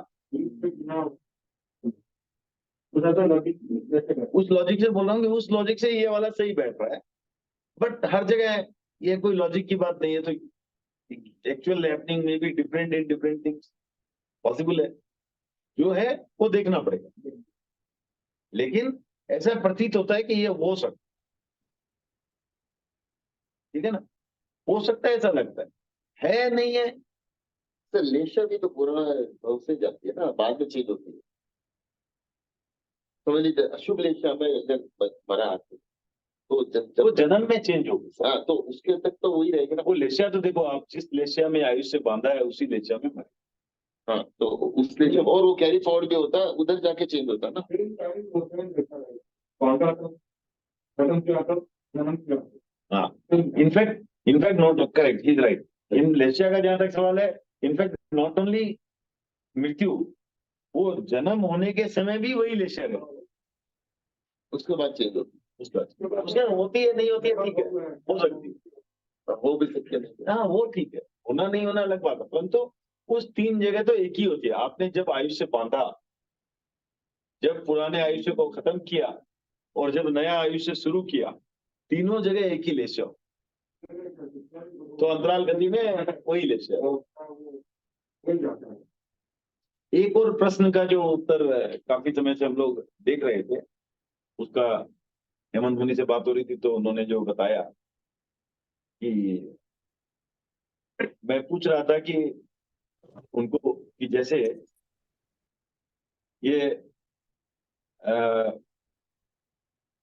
उस लॉजिक से बोल रहा हूँ कि उस लॉजिक से ये वाला सही बैठ रहा है। बट हर जगह ये कोई लॉजिक की बात नहीं है, तो एक्चुअल हैपनिंग में भी different in different things possible है, जो है वो देखना पड़ेगा। लेकिन ऐसा प्रतीत होता है कि ये हो सकता, ठीक है ना, हो सकता है ऐसा लगता है नहीं है। सर लेशिया भी तो पूरा भाव से जाती है ना, बाद में चेंज होती है। समझ लीजिए अशुभ लेशिया में जब मरा आते तो वो जन्म में चेंज होगी। हाँ, तो उसके तक तो वही रहेगा ना। वो लेशिया तो देखो, आप जिस लेशिया में आयुष्य बांधा है उसी लेशिया में मरे। हाँ, तो उस लेशिया और वो कैरी फॉरवर्ड भी होता है, उधर जाके चेंज होता है ना। हाँ, in fact not correct, he is right. इन लेशिया का जहां तक सवाल है, इनफैक्ट नॉट ओनली मृत्यु, वो जन्म होने के समय भी वही लेशिया है, उसके बाद चेंज होती उसका होती है नहीं होती है, ठीक है, हो सकती है, है, हो भी सकती है। हाँ वो ठीक है, होना नहीं होना अलग बात है, परंतु उस 3 जगह तो एक ही होती है। आपने जब आयुष्य बांधा, जब पुराने आयुष्य को खत्म किया और जब नया आयुष्य शुरू किया, तीनों जगह एक ही लेशिया। तो अंतराल गति में वही लेशिया। मिल जाता है। एक और प्रश्न का जो उत्तर काफी समय से हम लोग देख रहे थे, उसका हेमंत मुनि से बात हो रही थी तो उन्होंने जो बताया कि मैं पूछ रहा था कि उनको कि जैसे ये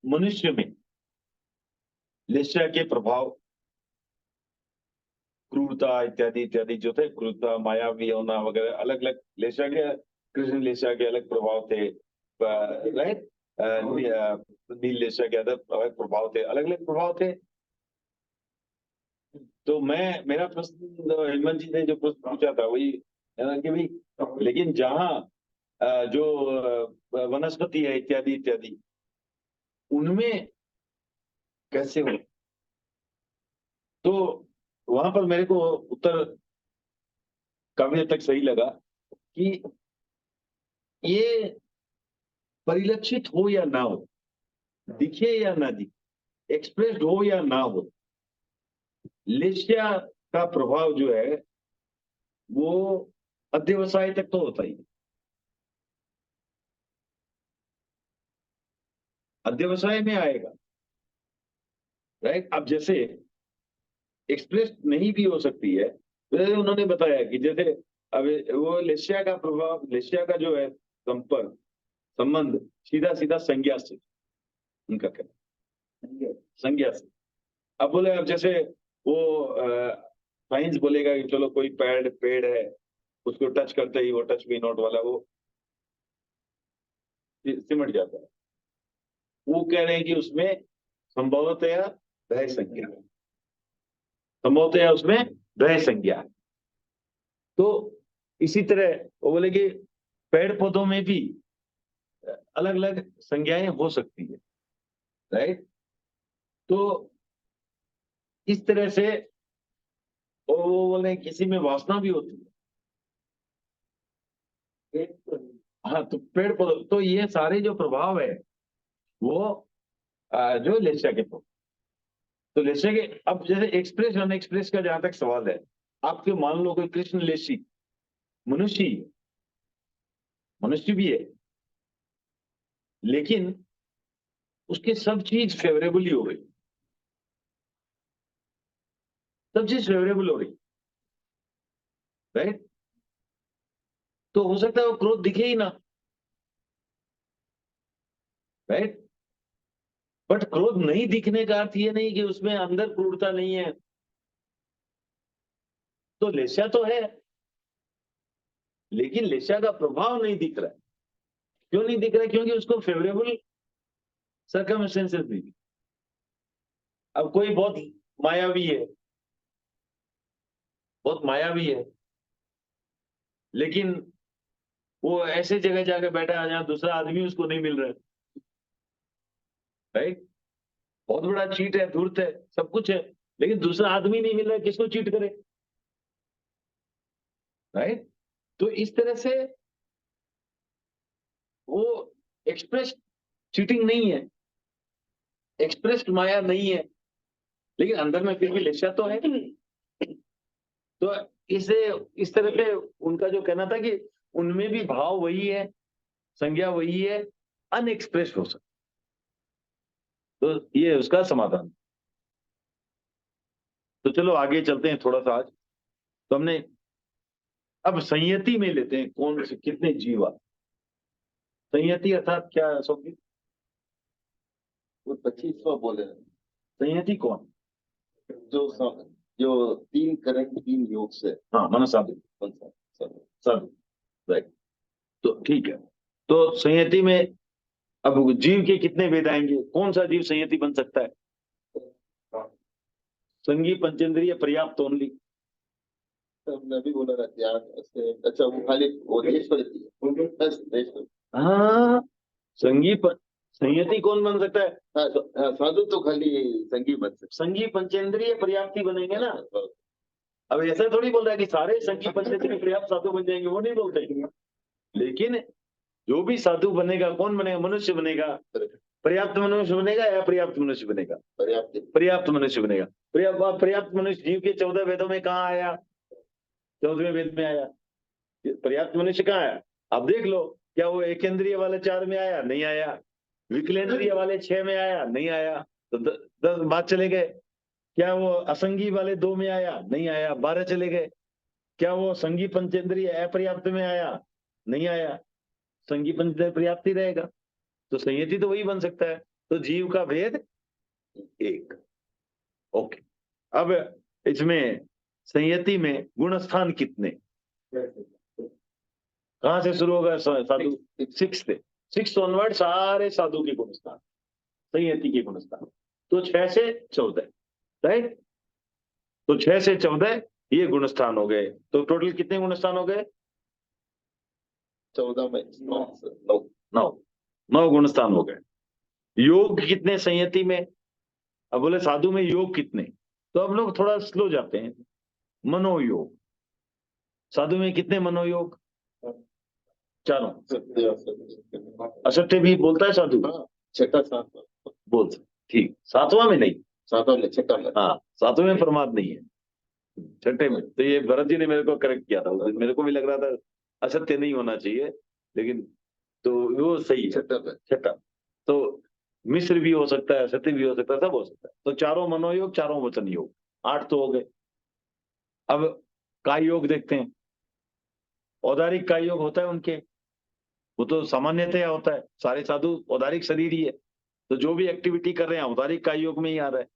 मनुष्य में लेस्या के प्रभाव, क्रूरता इत्यादि इत्यादि जो थे, क्रूरता, मायावी होना वगैरह, अलग अलग लेस्या के, कृष्ण लेस्या के अलग प्रभाव थे, राइट, नील लेस्या के अलग प्रभाव थे, अलग अलग प्रभाव थे। तो मेरा प्रश्न हेमंत जी ने जो प्रश्न पूछा था वही है ना कि भाई, लेकिन जहाँ जो वनस्पति है इत्यादि इत्यादि, उनमें कैसे हो, तो वहां पर मेरे को उत्तर काफी हद तक सही लगा कि ये परिलक्षित हो या ना हो, दिखे या ना दिखे, एक्सप्रेस्ड हो या ना हो, लेस्या का प्रभाव जो है वो अध्यवसाय तक तो होता ही, अध्यवसाय में आएगा, राइट। अब जैसे एक्सप्रेस नहीं भी हो सकती है, जैसे उन्होंने बताया कि जैसे अब वो लेस्या का प्रभाव, लेस्या का जो है संपर्क, संबंध सीधा सीधा संज्ञा से, उनका कहना संज्ञा से। अब बोले, अब जैसे वो साइंस बोलेगा कि चलो कोई पेड़ है, उसको टच करते ही वो टच मी नॉट वाला वो सिमट जाता है, वो कह रहे हैं कि उसमें संभवतया भय संज्ञा, संभवतया उसमें भय संज्ञा। तो इसी तरह वो बोले कि पेड़ पौधों में भी अलग अलग संज्ञाएं हो सकती है, राइट। तो इस तरह से वो बोले किसी में वासना भी होती है, हाँ, तो पेड़ पौधे, तो ये सारे जो प्रभाव है वो जो लेस्या के प्रभाव, तो लेस्या के, अब जैसे एक्सप्रेस अनएक्सप्रेस का जहां तक सवाल है, आपके मान लो कोई कृष्ण लेसी मनुष्य ही है, मनुष्य भी है, लेकिन उसके सब चीज फेवरेबल ही हो गई, सब चीज फेवरेबल हो रही, राइट। तो हो सकता है वो क्रोध दिखे ही ना, राइट। बट क्रोध नहीं दिखने का अर्थ ये नहीं कि उसमें अंदर क्रूरता नहीं है, तो लेस्या तो है, लेकिन लेस्या का प्रभाव नहीं दिख रहा है। क्यों नहीं दिख रहा है? क्योंकि उसको फेवरेबल सर्कमस्टेंसेस नहीं। अब कोई बहुत मायावी है, बहुत मायावी है, लेकिन वो ऐसे जगह जाके बैठा है जहां दूसरा आदमी उसको नहीं मिल रहा है, राइट। बहुत बड़ा चीट है, धूर्त है, सब कुछ है, लेकिन दूसरा आदमी नहीं मिल रहा है, किसको चीट करे, राइट। तो इस तरह से वो एक्सप्रेस चीटिंग नहीं है, एक्सप्रेस्ड माया नहीं है, लेकिन अंदर में फिर भी लेस्या तो है। तो इसे इस तरह से उनका जो कहना था कि उनमें भी भाव वही है, संज्ञा वही है, अनएक्सप्रेस हो सकता, तो ये उसका समाधान। तो चलो आगे चलते हैं थोड़ा सा आज। तो हमने अब संयति में लेते हैं, कौन से कितने जीवा, संयति अर्थात क्या सौगी, वो 25वां बोले हैं, संयति कौन, जो 3 करंट 3 योग से, हाँ मन साधु, साधु, राइट। तो ठीक है, तो संयति में अब जीव के कितने भेद आएंगे, कौन सा जीव संयति बन सकता है, संगी पंचेंद्रिय पर्याप्त ओनली, मैं भी बोला ना त्याग ऐसे, अच्छा वो खाली वो देश पड़ती है, बस देश पड़ती हाँ संगी संयति कौन बन सकता है, है। हाँ, साधु तो खाली संगी बन सकते संगी पंचेंद्रिय पर्याप्ति बनेंगे ना। अब ऐसा थोड़ी बोल रहा है कि सारे संगी पंचेंद्रिय पर्याप्त साधु बन जाएंगे, वो नहीं बोलते, लेकिन जो भी साधु बनेगा, कौन बनेगा, मनुष्य बनेगा, पर्याप्त मनुष्य बनेगा या पर्याप्त मनुष्य बनेगा, पर्याप्त। पर्याप्त मनुष्य बनेगा। पर्याप्त मनुष्य जीव के 14 वेदों में कहाँ आया, 14वें वेद में आया, पर्याप्त मनुष्य कहाँ है? अब देख लो, क्या वो एकेंद्रिय वाले 4 में आया? नहीं आया। विकलेंद्रिय वाले 6 में आया? नहीं आया। तो 10 बात चले गए। क्या वो असंगी वाले 2 में आया? नहीं आया, 12 चले गए। क्या वो संगी पंचेंद्रिय अपर्याप्त में आया? नहीं आया, संगी पंचेंद्रिय पर्याप्त ही रहेगा। तो संयति तो वही बन सकता है। तो जीव का भेद 1। ओके, अब इसमें संयति में गुण स्थान कितने? कहां से शुरू होगा साधु? 6 से। 6 ऑनवर्ड सारे साधु के गुण स्थान, संयति के गुण स्थान। तो 6 से 14, राइट? तो 6 से 14 ये गुण स्थान हो गए। तो टोटल कितने गुण स्थान हो गए? 14 में 9 गुण स्थान हो गए। योग कितने संयति में? अब बोले साधु में योग कितने? तो अब लोग थोड़ा स्लो जाते हैं। मनोयोग, साधु में कितने मनोयोग? 4। असत्य भी बोलता है साधु? छठा 7 बोल, ठीक। 7वां में नहीं, 7 में, छठा में। हाँ, 7वें में प्रमाद नहीं है, छठे में। तो ये भरत जी ने मेरे को करेक्ट किया था। मेरे को भी लग रहा था असत्य नहीं होना चाहिए, लेकिन तो वो सही है, छठा। तो मिश्र भी हो सकता है, सत्य भी हो सकता है, सब हो सकता है। तो 4 मनोयोग, 4 वचन योग, 8 तो हो गए। अब काय योग देखते हैं। औदारिक काय योग होता है उनके, वो तो सामान्यतया होता है। सारे साधु औदारिक शरीर ही है, तो जो भी एक्टिविटी कर रहे हैं औदारिक काय योग में ही आ रहा है,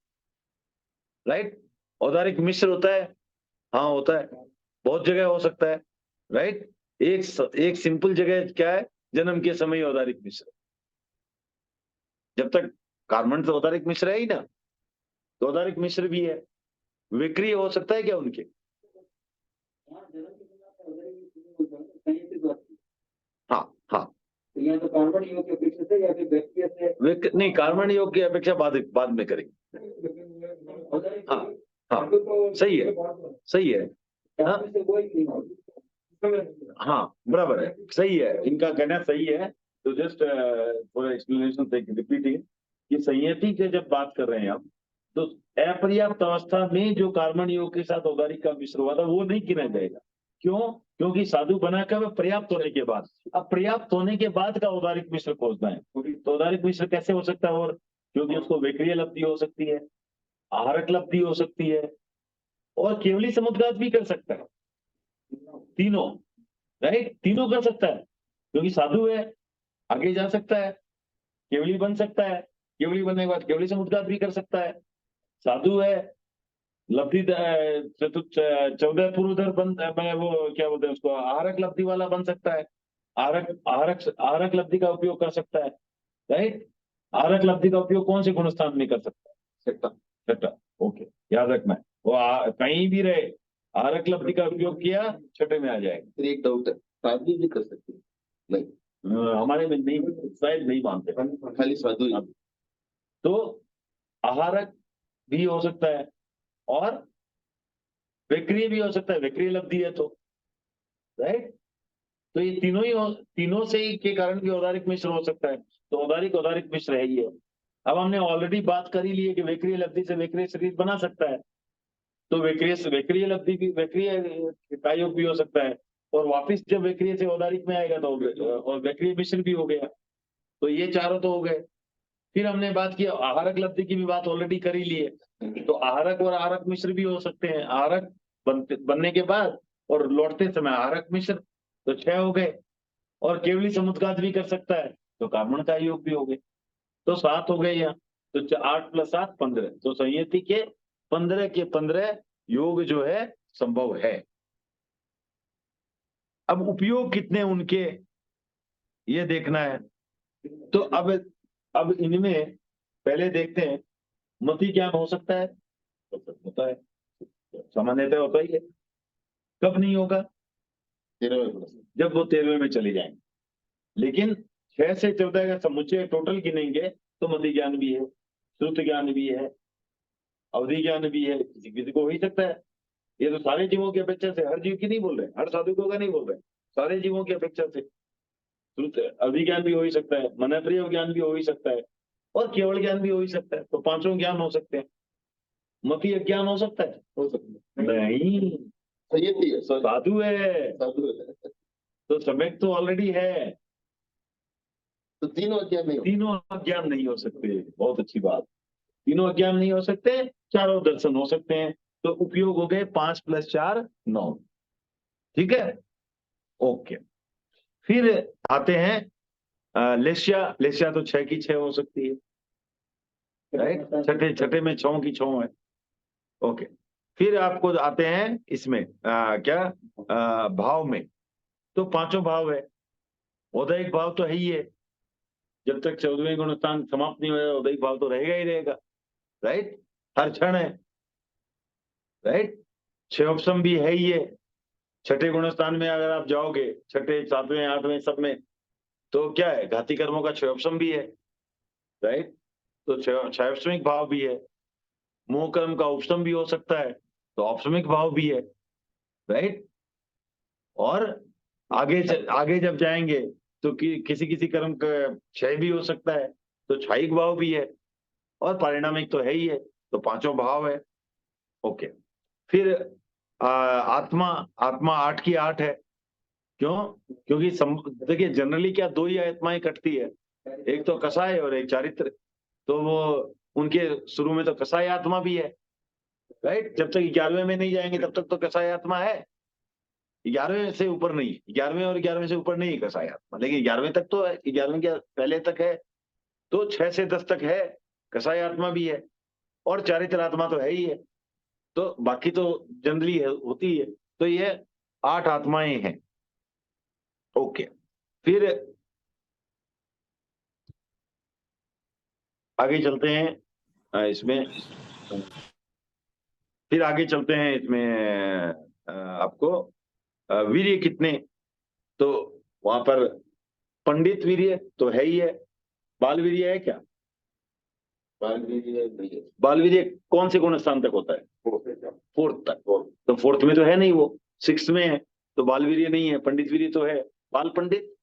राइट? औदारिक मिश्र होता है, हाँ होता है, बहुत जगह हो सकता है, राइट? एक सिंपल जगह क्या है, जन्म के समय औदारिक मिश्र। जब तक कार्बन तो औदारिक मिश्र है ही ना, तो औदारिक मिश्र भी है। विक्रिय हो सकता है क्या उनके? हाँ हाँ, तो कार्बन योग की अपेक्षा से या फिर व्यक्तिगत से? नहीं, कार्बन योग की अपेक्षा बाद में करेंगे। हाँ हाँ, सही है, सही है। हाँ बराबर है, सही है, इनका कहना सही है। तो जस्ट फॉर एक्सप्लेनेशन रिपीटिंग, कि संयति के जब बात कर रहे हैं हम, तो अपर्याप्त अवस्था में जो कार्बन योग के साथ औदारिक का मिश्र हुआ था वो नहीं गिना जाएगा। क्यों? क्योंकि साधु बना कर पर्याप्त होने के बाद, अब पर्याप्त होने के बाद का औदारिक मिश्र खोजना है। तो औदारिक मिश्र कैसे हो सकता है? और क्योंकि उसको विक्रिय लब्धि हो सकती है, आहारक लब्धि हो सकती है, और केवली समुद्घात भी कर सकता है। तीनों, राइट? तीनों कर सकता है, क्योंकि साधु है, आगे जा सकता है, केवली बन सकता है, केवली बनने के बाद केवली समुद्घात भी कर सकता है। साधु है, लब्धि 14 पूर्वधर बन, वो क्या बोलते हैं उसको, आहारक लब्धि वाला बन सकता है, आहारक लब्धि का उपयोग कर सकता है, राइट? आहारक लब्धि का उपयोग कौन से गुण स्थान में कर सकता है? छठा। ओके, याद रखना है, वो कहीं भी रहे, आहारक लब्धि का उपयोग किया, छठे में आ जाएगा। फिर एक डाउट है, साधु भी कर सकते हैं? नहीं, हमारे में नहीं, शायद नहीं मानते, खाली साधु ही। तो आहारक भी हो सकता है और विक्रिय भी हो सकता है, विक्रिय लब्धि है तो, राइट? तो ये तीनों से ही के कारण भी औदारिक मिश्र हो सकता है। तो औदारिक मिश्र है ही है। अब हमने ऑलरेडी बात कर ही ली है कि विक्रिय लब्धि से विक्रिय शरीर बना सकता है, तो विक्रिय लब्धि भी, विक्रिय का योग भी हो सकता है, और वापिस जब विक्रिय से औदारिक में आएगा तो और विक्रिय मिश्र भी हो गया। तो ये चारों तो हो गए। फिर हमने बात की आहारक लब्धि की भी बात ऑलरेडी कर ही ली है, तो आहारक और आहारक मिश्र भी हो सकते हैं। आहारक बनने के बाद और लौटते समय आहारक मिश्र, तो 6 हो गए। और केवली समुद्घात भी कर सकता है, तो कार्बन का योग भी हो गए, तो 7 हो गए यहाँ। तो 8 + 7 15। तो संयति के 15 के 15 योग जो है संभव है। अब उपयोग कितने उनके, ये देखना है। तो अब इनमें पहले देखते हैं, मति ज्ञान हो सकता है? होता है, सामान्यतः होता ही है। कब नहीं होगा? 13वें। जब वो 13वें में चले जाएंगे। लेकिन 6 से 14 का समुच्चय टोटल गिनेंगे तो मति ज्ञान भी है, श्रुत ज्ञान भी है, अवधि ज्ञान भी है, किसी किसी को हो ही सकता है। ये तो सारे जीवों की अपेक्षा से, हर जीव की नहीं बोल रहे, हर साधुकों का नहीं बोल रहे, सारे जीवों की अपेक्षा से श्रुत अवधि ज्ञान भी हो ही सकता है, मनप्रिय ज्ञान भी हो ही सकता है, और केवल ज्ञान भी हो ही सकता है। तो 5 ज्ञान हो सकते हैं। मति अज्ञान हो सकता है? हो सकता है। नहीं, संयति है, साधु है, साधु है। तो सम्यक तो ऑलरेडी है, तो तीनों अज्ञान नहीं होते। तीनों अज्ञान नहीं हो सकते। बहुत अच्छी बात, तीनों अज्ञान नहीं हो सकते, चारों दर्शन हो सकते हैं। तो उपयोग हो गए 5 + 4 9। ठीक है, ओके। फिर आते हैं लेस्या। लेस्या तो 6 की 6 हो सकती है, राइट। छठे छठे में 6 की 6 है, ओके। फिर आपको आते हैं इसमें क्या भाव में, तो पांचों भाव है। उदयिक भाव तो है ही है, जब तक 14वें गुण स्थान समाप्त नहीं होगा उदयिक भाव तो रहेगा ही रहेगा, राइट। हर क्षण है, राइट। 6 भी है ही है। छठे गुण स्थान में अगर आप जाओगे, छठे 7वें 8वें सब में, तो क्या है, घाती कर्मों का 6 भी है, राइट। तो 6 भाव भी है। मोह कर्म का उपशम भी हो सकता है, तो औपशमिक भाव भी है, राइट। और आगे जब जाएंगे तो किसी किसी कर्म का क्षय भी हो सकता है, तो क्षयिक भाव भी है। और पारिणामिक तो है ही है, तो पांचों भाव है, ओके। फिर आत्मा, आत्मा 8 की 8 है। क्यों? क्योंकि देखिए जनरली क्या, दो ही आत्माएं कटती है, एक तो कसाय और एक चारित्र। तो वो उनके शुरू में तो कसाय आत्मा भी है, राइट। जब तक 11वें में नहीं जाएंगे तब तक तो कसाय आत्मा है। 11वें से ऊपर नहीं, 11वें और 11वें से ऊपर नहीं कसाय आत्मा, लेकिन 11वें तक तो है, 11वें के पहले तक है, तो 6 से 10 तक है, कसाय आत्मा भी है। और चारित्र आत्मा तो है ही है, तो बाकी तो जनरली होती है। तो ये 8 आत्माएं हैं, ओके। फिर आगे चलते हैं इसमें, फिर आगे चलते हैं इसमें आपको वीर्य कितने, तो वहां पर पंडित वीर्य तो है ही है। बाल वीर्य है क्या? बाल वीर्य नहीं है। बाल वीर्य कौन से गुण स्थान तक होता है? 4th तक। तो 4th में तो है नहीं, वो 6th में है, तो बाल वीर्य नहीं है। पंडित वीर्य तो है, बाल पंडित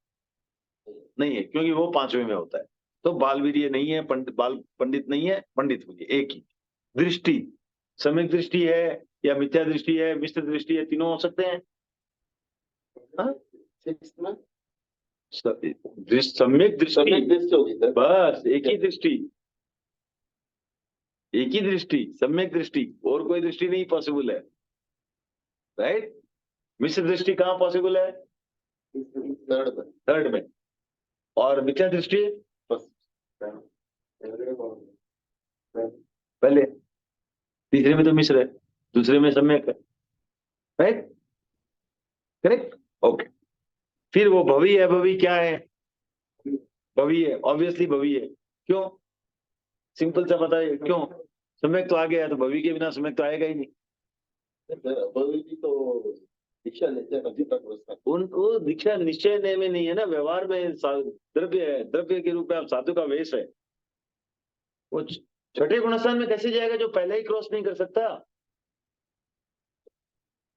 नहीं है, क्योंकि वो 5वें में होता है। तो बाल वीर्य नहीं है, बाल पंडित नहीं है, पंडित वीर्य एक ही। दृष्टि, सम्यक दृष्टि है या मिथ्या दृष्टि है, मिश्र दृष्टि है, तीनों हो सकते हैं। हाँ? 6 में सम्यक दृष्टि, सम्यक दृष्टि होगी सर। बस एक ही दृष्टि, एक ही दृष्टि, सम्यक दृष्टि, और कोई दृष्टि नहीं पॉसिबल है, राइट। मिश्र दृष्टि कहाँ पॉसिबल है? 3rd में। और मिथ्या दृष्टि पहले, तीसरे में तो मिश्र है, दूसरे में सम्यक है, राइट, करेक्ट, ओके। फिर वो भवी है, भवी क्या है? भवी है, ऑब्वियसली भवी है। क्यों? सिंपल सा बताइए क्यों? सम्यक तो आ गया, तो भवी के बिना सम्यक तो आएगा ही नहीं। अभी भी तो दीक्षा लेते हैं अभी तक उसका। उनको दीक्षा निश्चय में नहीं है ना, व्यवहार में द्रव्य है, द्रव्य के रूप में आप साधु का वेश है। वो छठे गुणस्थान में कैसे जाएगा जो पहले ही क्रॉस नहीं कर सकता?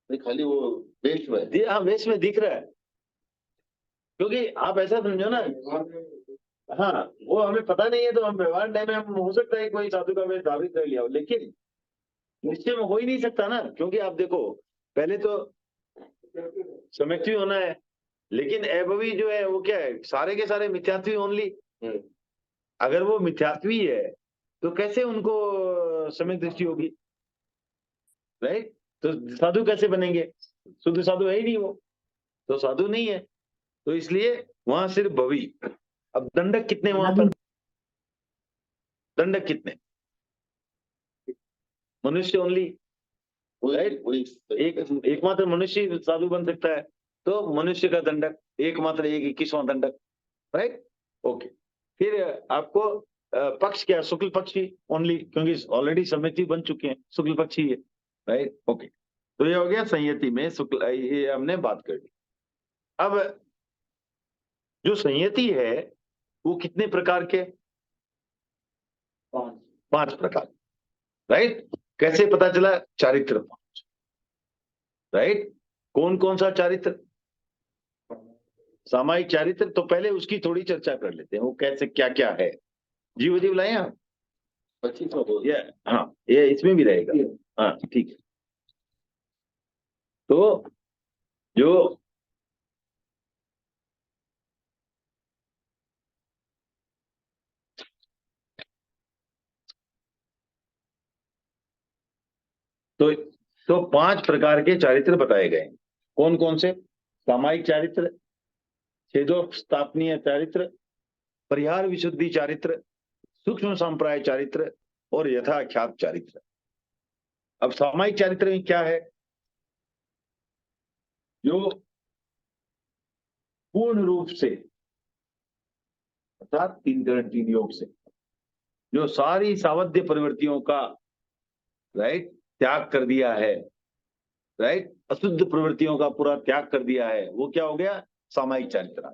खाली वो वेश में, हाँ वेश में दिख रहा है, क्योंकि आप ऐसा समझो ना, हाँ वो हमें पता नहीं है, तो हम व्यवहार टाइम में हम हो सकता है कोई साधु का वेश धारित कर लिया हो, लेकिन निश्चय में हो ही नहीं सकता ना, क्योंकि आप देखो पहले तो सम्यक्त्वी होना है, लेकिन अभवी जो है वो क्या है, सारे के सारे मिथ्यात्वी ओनली। अगर वो मिथ्यात्वी है तो कैसे उनको सम्यक दृष्टि होगी, राइट। तो साधु कैसे बनेंगे? शुद्ध साधु है ही नहीं वो, तो साधु नहीं है। तो इसलिए वहां सिर्फ भवी। अब दंडक कितने वहां पर? दंडक कितने? मनुष्य ओनली, राइट। एकमात्र मनुष्य साधु बन सकता है, तो मनुष्य का दंडक एकमात्र, 21वां दंडक, राइट, ओके। फिर आपको पक्ष क्या? शुक्ल पक्षी ओनली, क्योंकि ऑलरेडी सम्यक्ति बन चुके हैं, शुक्ल पक्षी है, राइट, ओके। तो ये हो गया संयति में शुक्ल, ये हमने बात कर ली। अब जो संयति है वो कितने प्रकार के? 5 प्रकार, राइट। कैसे पता चला? चारित्र 5, राइट। कौन कौन सा चारित्र? सामायिक चारित्र, तो पहले उसकी थोड़ी चर्चा कर लेते हैं, वो कैसे क्या क्या है। जीव जीव लाए आप 25 ये, हाँ ये इसमें भी रहेगा, हाँ ठीक है। तो जो तो 5 प्रकार के चारित्र बताए गए हैं। कौन कौन से? सामायिक चारित्र, छेदोपस्थापनीय चारित्र, परिहार विशुद्धि चारित्र, सूक्ष्म संप्राय चारित्र और यथाख्यात चारित्र। अब सामायिक चारित्र में क्या है? जो पूर्ण रूप से अर्थात 3 करण 3 योग से जो सारी सावध्य प्रवृत्तियों का राइट त्याग कर दिया है, राइट, अशुद्ध प्रवृत्तियों का पूरा त्याग कर दिया है, वो क्या हो गया? सामायिक चारित्र।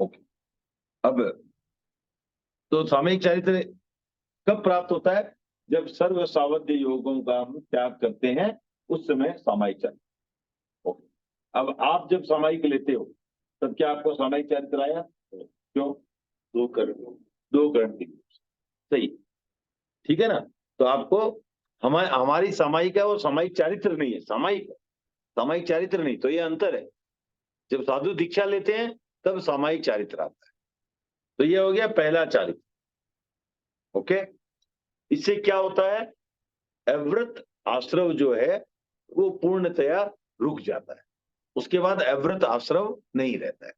ओके, अब तो सामायिक चारित्र कब प्राप्त होता है? जब सर्व सावध्य योगों का हम त्याग करते हैं, उस समय सामायिक चारित्र। ओके, अब आप जब सामायिक लेते हो तब क्या आपको सामायिक चारित्र आया? क्यों? 2 करण 3 सही, ठीक है ना? तो आपको हमारी सामायिक है और सामायिक चारित्र नहीं है। सामायिक चारित्र नहीं, तो ये अंतर है। जब साधु दीक्षा लेते हैं तब सामायिक चारित्र आता है। तो ये हो गया पहला चारित्र। ओके, इससे क्या होता है? अव्रत आश्रव जो है वो पूर्णतया रुक जाता है, उसके बाद अव्रत आश्रव नहीं रहता है।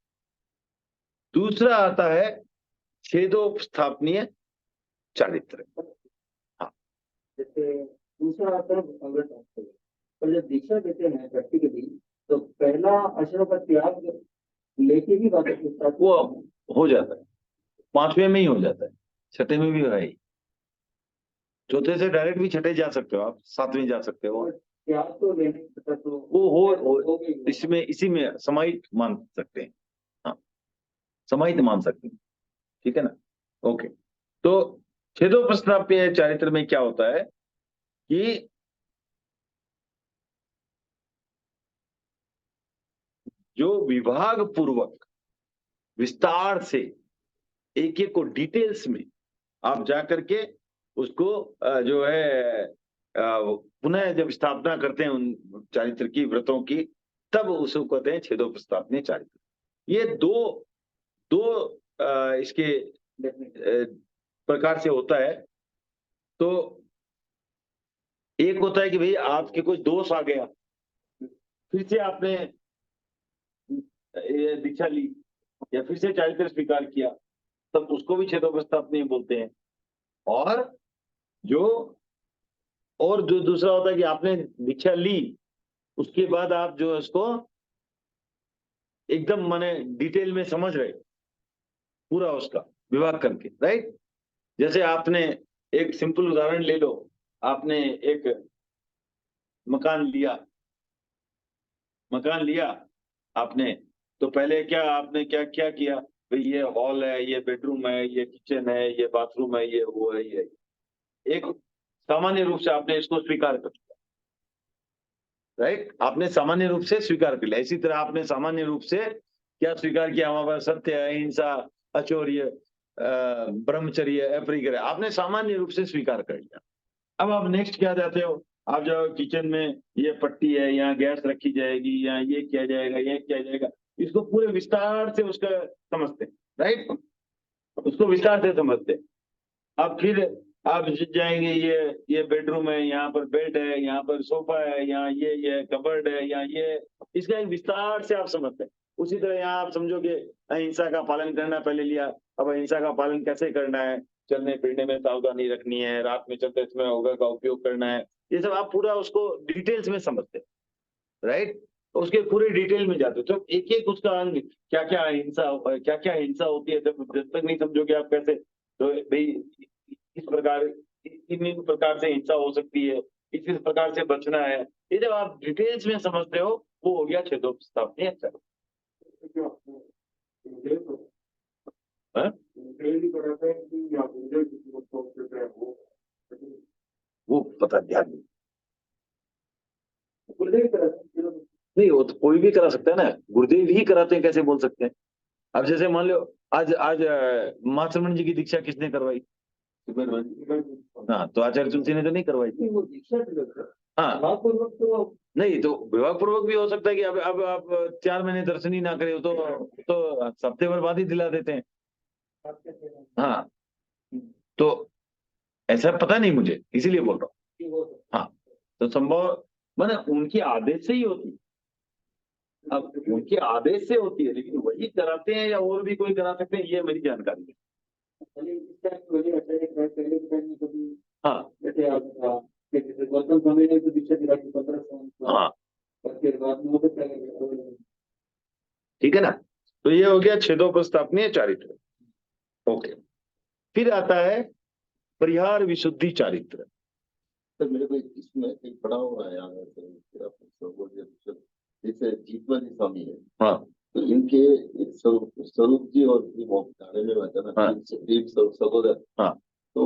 दूसरा आता है छेदोपस्थापनीय चारित्र। जैसे दूसरा आश्रम अव्रत आश्रम, और जब दीक्षा देते हैं प्रैक्टिकली तो पहला आश्रम का त्याग लेके ही बात वो हो जाता है, 5वें में ही हो जाता है, 6ठे में भी है ही। चौथे से डायरेक्ट भी 6ठे जा सकते हो आप, 7वें जा सकते हो। त्याग तो लेने पता तो वो हो इसमें इसी में समाहित मान सकते हैं। हाँ, समाहित मान सकते हैं, ठीक है ना? ओके, तो छेदोपस्थापनीय चारित्र में क्या होता है कि जो विभाग पूर्वक विस्तार से एक एक को डिटेल्स में आप जाकर के उसको जो है पुनः जब स्थापना करते हैं उन चारित्र की, व्रतों की, तब उसको कहते हैं छेदोपस्थापनीय चारित्र। ये दो इसके प्रकार से होता है। तो एक होता है कि भाई आपके कोई दोष आ गया, फिर से आपने ये दीक्षा ली या फिर से चारित्र स्वीकार किया, तब उसको भी छेदोपस्थापनीय बोलते हैं। और जो दूसरा होता है कि आपने दीक्षा ली, उसके बाद आप जो इसको एकदम माने डिटेल में समझ रहे, पूरा उसका विभाग करके, राइट? जैसे आपने एक सिंपल उदाहरण ले लो, आपने एक मकान लिया आपने, तो पहले आपने क्या किया? भाई ये हॉल है, ये बेडरूम है, ये किचन है, ये बाथरूम है, ये वो है, ये एक सामान्य रूप से आपने इसको स्वीकार कर लिया, राइट? आपने सामान्य रूप से स्वीकार कर लिया। इसी तरह आपने सामान्य रूप से क्या स्वीकार किया? हमारे पास सत्य, अहिंसा, अचौर्य, ब्रह्मचर्य, अपरिग्रह, आपने सामान्य रूप से स्वीकार कर लिया। अब आप नेक्स्ट क्या जाते हो? आप जाओ किचन में, ये पट्टी है, यहाँ गैस रखी जाएगी, यहाँ ये किया जाएगा, ये किया जाएगा, इसको पूरे विस्तार से उसका समझते, राइट? उसको विस्तार से समझते। अब फिर आप जाएंगे, ये बेडरूम है, यहाँ पर बेड है, यहाँ पर सोफा है, यहाँ ये कबर्ड है, यहाँ ये, इसका एक विस्तार से आप समझते हैं। उसी तरह यहाँ आप समझोगे अहिंसा का पालन करना पहले लिया, अब अहिंसा का पालन कैसे करना है? चलने फिरने में सावधानी रखनी है, रात में चलते समय योगा का उपयोग करना है, ये सब आप पूरा उसको डिटेल्स में समझते हैं, राइट? उसके पूरे डिटेल में जाते हो, तो एक एक उसका अंग, क्या क्या हिंसा होती है, जब तक नहीं समझोगे आप कैसे, तो भाई इस प्रकार, इन प्रकार से हिंसा हो सकती है, इस प्रकार से बचना है, ये जब आप डिटेल्स में समझते हो, वो हो गया छेदोपस्थापनीय चारित्र। वो पता ध्यान नहीं, वो तो कोई भी करा सकता है ना, गुरुदेव ही कराते हैं, कैसे बोल सकते हैं? अब जैसे मान लो आज मातृमण जी की दीक्षा किसने करवाई? हाँ, तो आचार्य तुलसी ने तो नहीं करवाई थी। हाँ, नहीं तो विभाग पूर्वक भी हो सकता है कि अब आप 4 महीने दर्शन ही ना करे तो हफ्ते भर बाद ही दिला देते हैं। हाँ, तो ऐसा पता नहीं मुझे, इसीलिए बोल रहा हूँ। हाँ, तो संभव माने उनके आदेश से ही होती है। अब उनके आदेश से होती है, लेकिन वही कराते हैं या और भी कोई करा सकते हैं, ये मेरी जानकारी है। पहले इस टाइम पहले आचार्य का पहले के टाइम में कभी हाँ जैसे आप जैसे गौतम स्वामी ने तो दीक्षा दिला थी 1500 हाँ, और फिर बाद में वो क्या करेगा? ठीक है ना। तो ये हो गया छेदोपस्थापनीय चारित्र। ओके, फिर आता है परिहार विशुद्धि चारित्र। सर मेरे को इसमें एक पढ़ा हुआ है याद है जैसे जीतवंत स्वामी है। हाँ तो इनके एक स्वरूप जी और ये वो गाने में बताना हाँ। सहोदर। हाँ। तो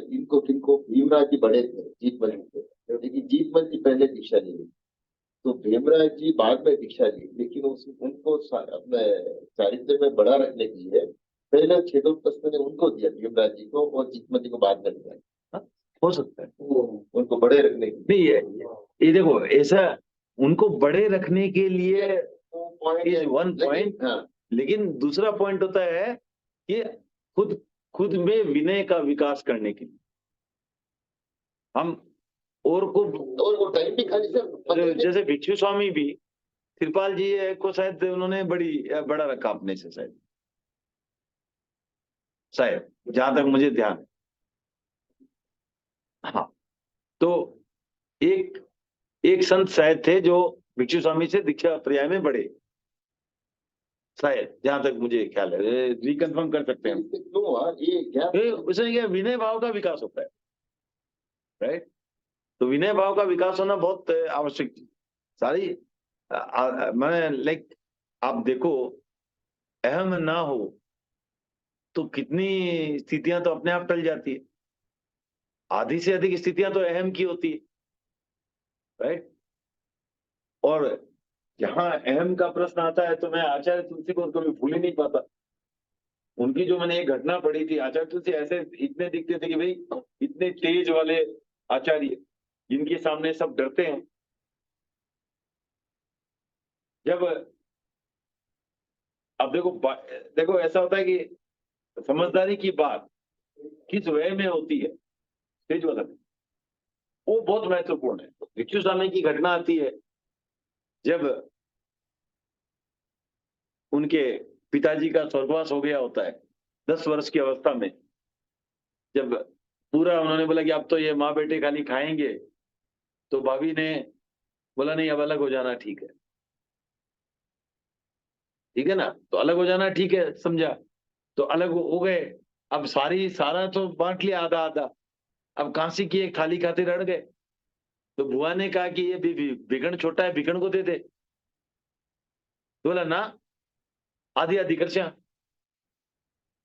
इनको किनको भीमराज जी बड़े थे जीतवंत थे, लेकिन जीतवंत जी पहले दीक्षा ली। तो भीमराज जी बाद में दीक्षा ली, लेकिन उनको अपने चारित्र में बड़ा रखने के लिए पहले छेदोपस्थ ने उनको दिया भीमराज जी को, और जीतवंत जी को बाद में दिया। हो सकता है, उनको बड़े रखने के नहीं ये देखो ऐसा उनको बड़े रखने के लिए इज वन पॉइंट, हाँ लेकिन दूसरा पॉइंट होता है कि खुद में विनय का विकास करने के लिए हम और वो टाइम भी खाली सर जैसे भिक्षु स्वामी भी कृपाल जी को शायद उन्होंने बड़ा रखा अपने से, शायद जहां तक मुझे ध्यान है। हाँ, तो एक संत शायद थे जो भिक्षु स्वामी से दीक्षा पर्याय में बढ़े, शायद जहां तक मुझे ख्याल है, रिकन्फर्म कर सकते हैं। ये क्या उसमें क्या विनय भाव का विकास होता है, राइट। तो विनय भाव का विकास होना बहुत आवश्यक चीज। सारी मैंने लाइक आप देखो, अहम ना हो तो कितनी स्थितियां तो अपने आप टल जाती है। आधी से अधिक स्थितियां तो अहम की होती है, राइट। और जहां अहम का प्रश्न आता है तो मैं आचार्य तुलसी को कभी भूल ही नहीं पाता। उनकी जो मैंने एक घटना पढ़ी थी, आचार्य तुलसी ऐसे इतने दिखते थे कि भाई इतने तेज वाले आचार्य जिनके सामने सब डरते हैं। जब अब देखो ऐसा होता है कि समझदारी की बात किस वे में होती है, तेज वाला में, वो बहुत महत्वपूर्ण है। भिक्षु स्वामी की घटना आती है जब उनके पिताजी का स्वर्गवास हो गया होता है 10 वर्ष की अवस्था में। जब पूरा उन्होंने बोला कि अब तो ये माँ बेटे खाली खाएंगे, तो भाभी ने बोला नहीं अब अलग हो जाना ठीक है, ठीक है ना। तो अलग हो जाना ठीक है समझा, तो अलग हो गए। अब सारा तो बांट लिया आधा आधा, अब कांसी की एक थाली खाते रह गए। तो बुआ ने कहा कि ये भिखण छोटा है, भिखण को दे दे। तो बोला ना, आधी आधी कर श्या।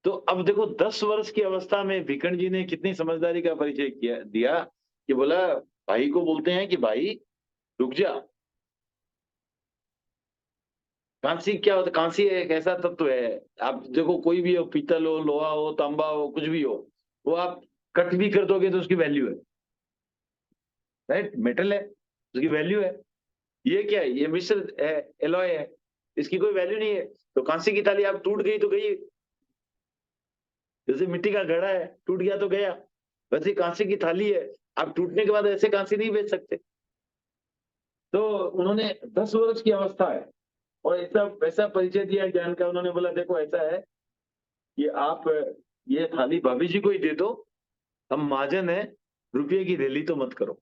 तो अब देखो 10 वर्ष की अवस्था में भिखण जी ने कितनी समझदारी का परिचय दिया कि बोला भाई को बोलते हैं कि भाई रुक जा। कांसी क्या होता है? कांसी एक ऐसा तत्व है, आप देखो कोई भी हो, पीतल हो, लोहा हो, तांबा हो, कुछ भी हो, वो आप कट भी कर दोगे तो उसकी वैल्यू है, राइट। मेटल है, उसकी वैल्यू है। ये क्या है? ये मिश्र है, एलॉय है, इसकी कोई वैल्यू नहीं है। तो कांसी की थाली आप टूट गई तो गई, जैसे मिट्टी का घड़ा है, टूट गया तो गया। वैसे कांसे की थाली है, आप टूटने के बाद ऐसे कांसे नहीं बेच सकते। तो उन्होंने 10 वर्ष की अवस्था है और ऐसा वैसा परिचय दिया ज्ञान का। उन्होंने बोला देखो ऐसा है कि आप ये थाली भाभी जी को ही दे दो, हम महाजन है, रुपये की रैली तो मत करो।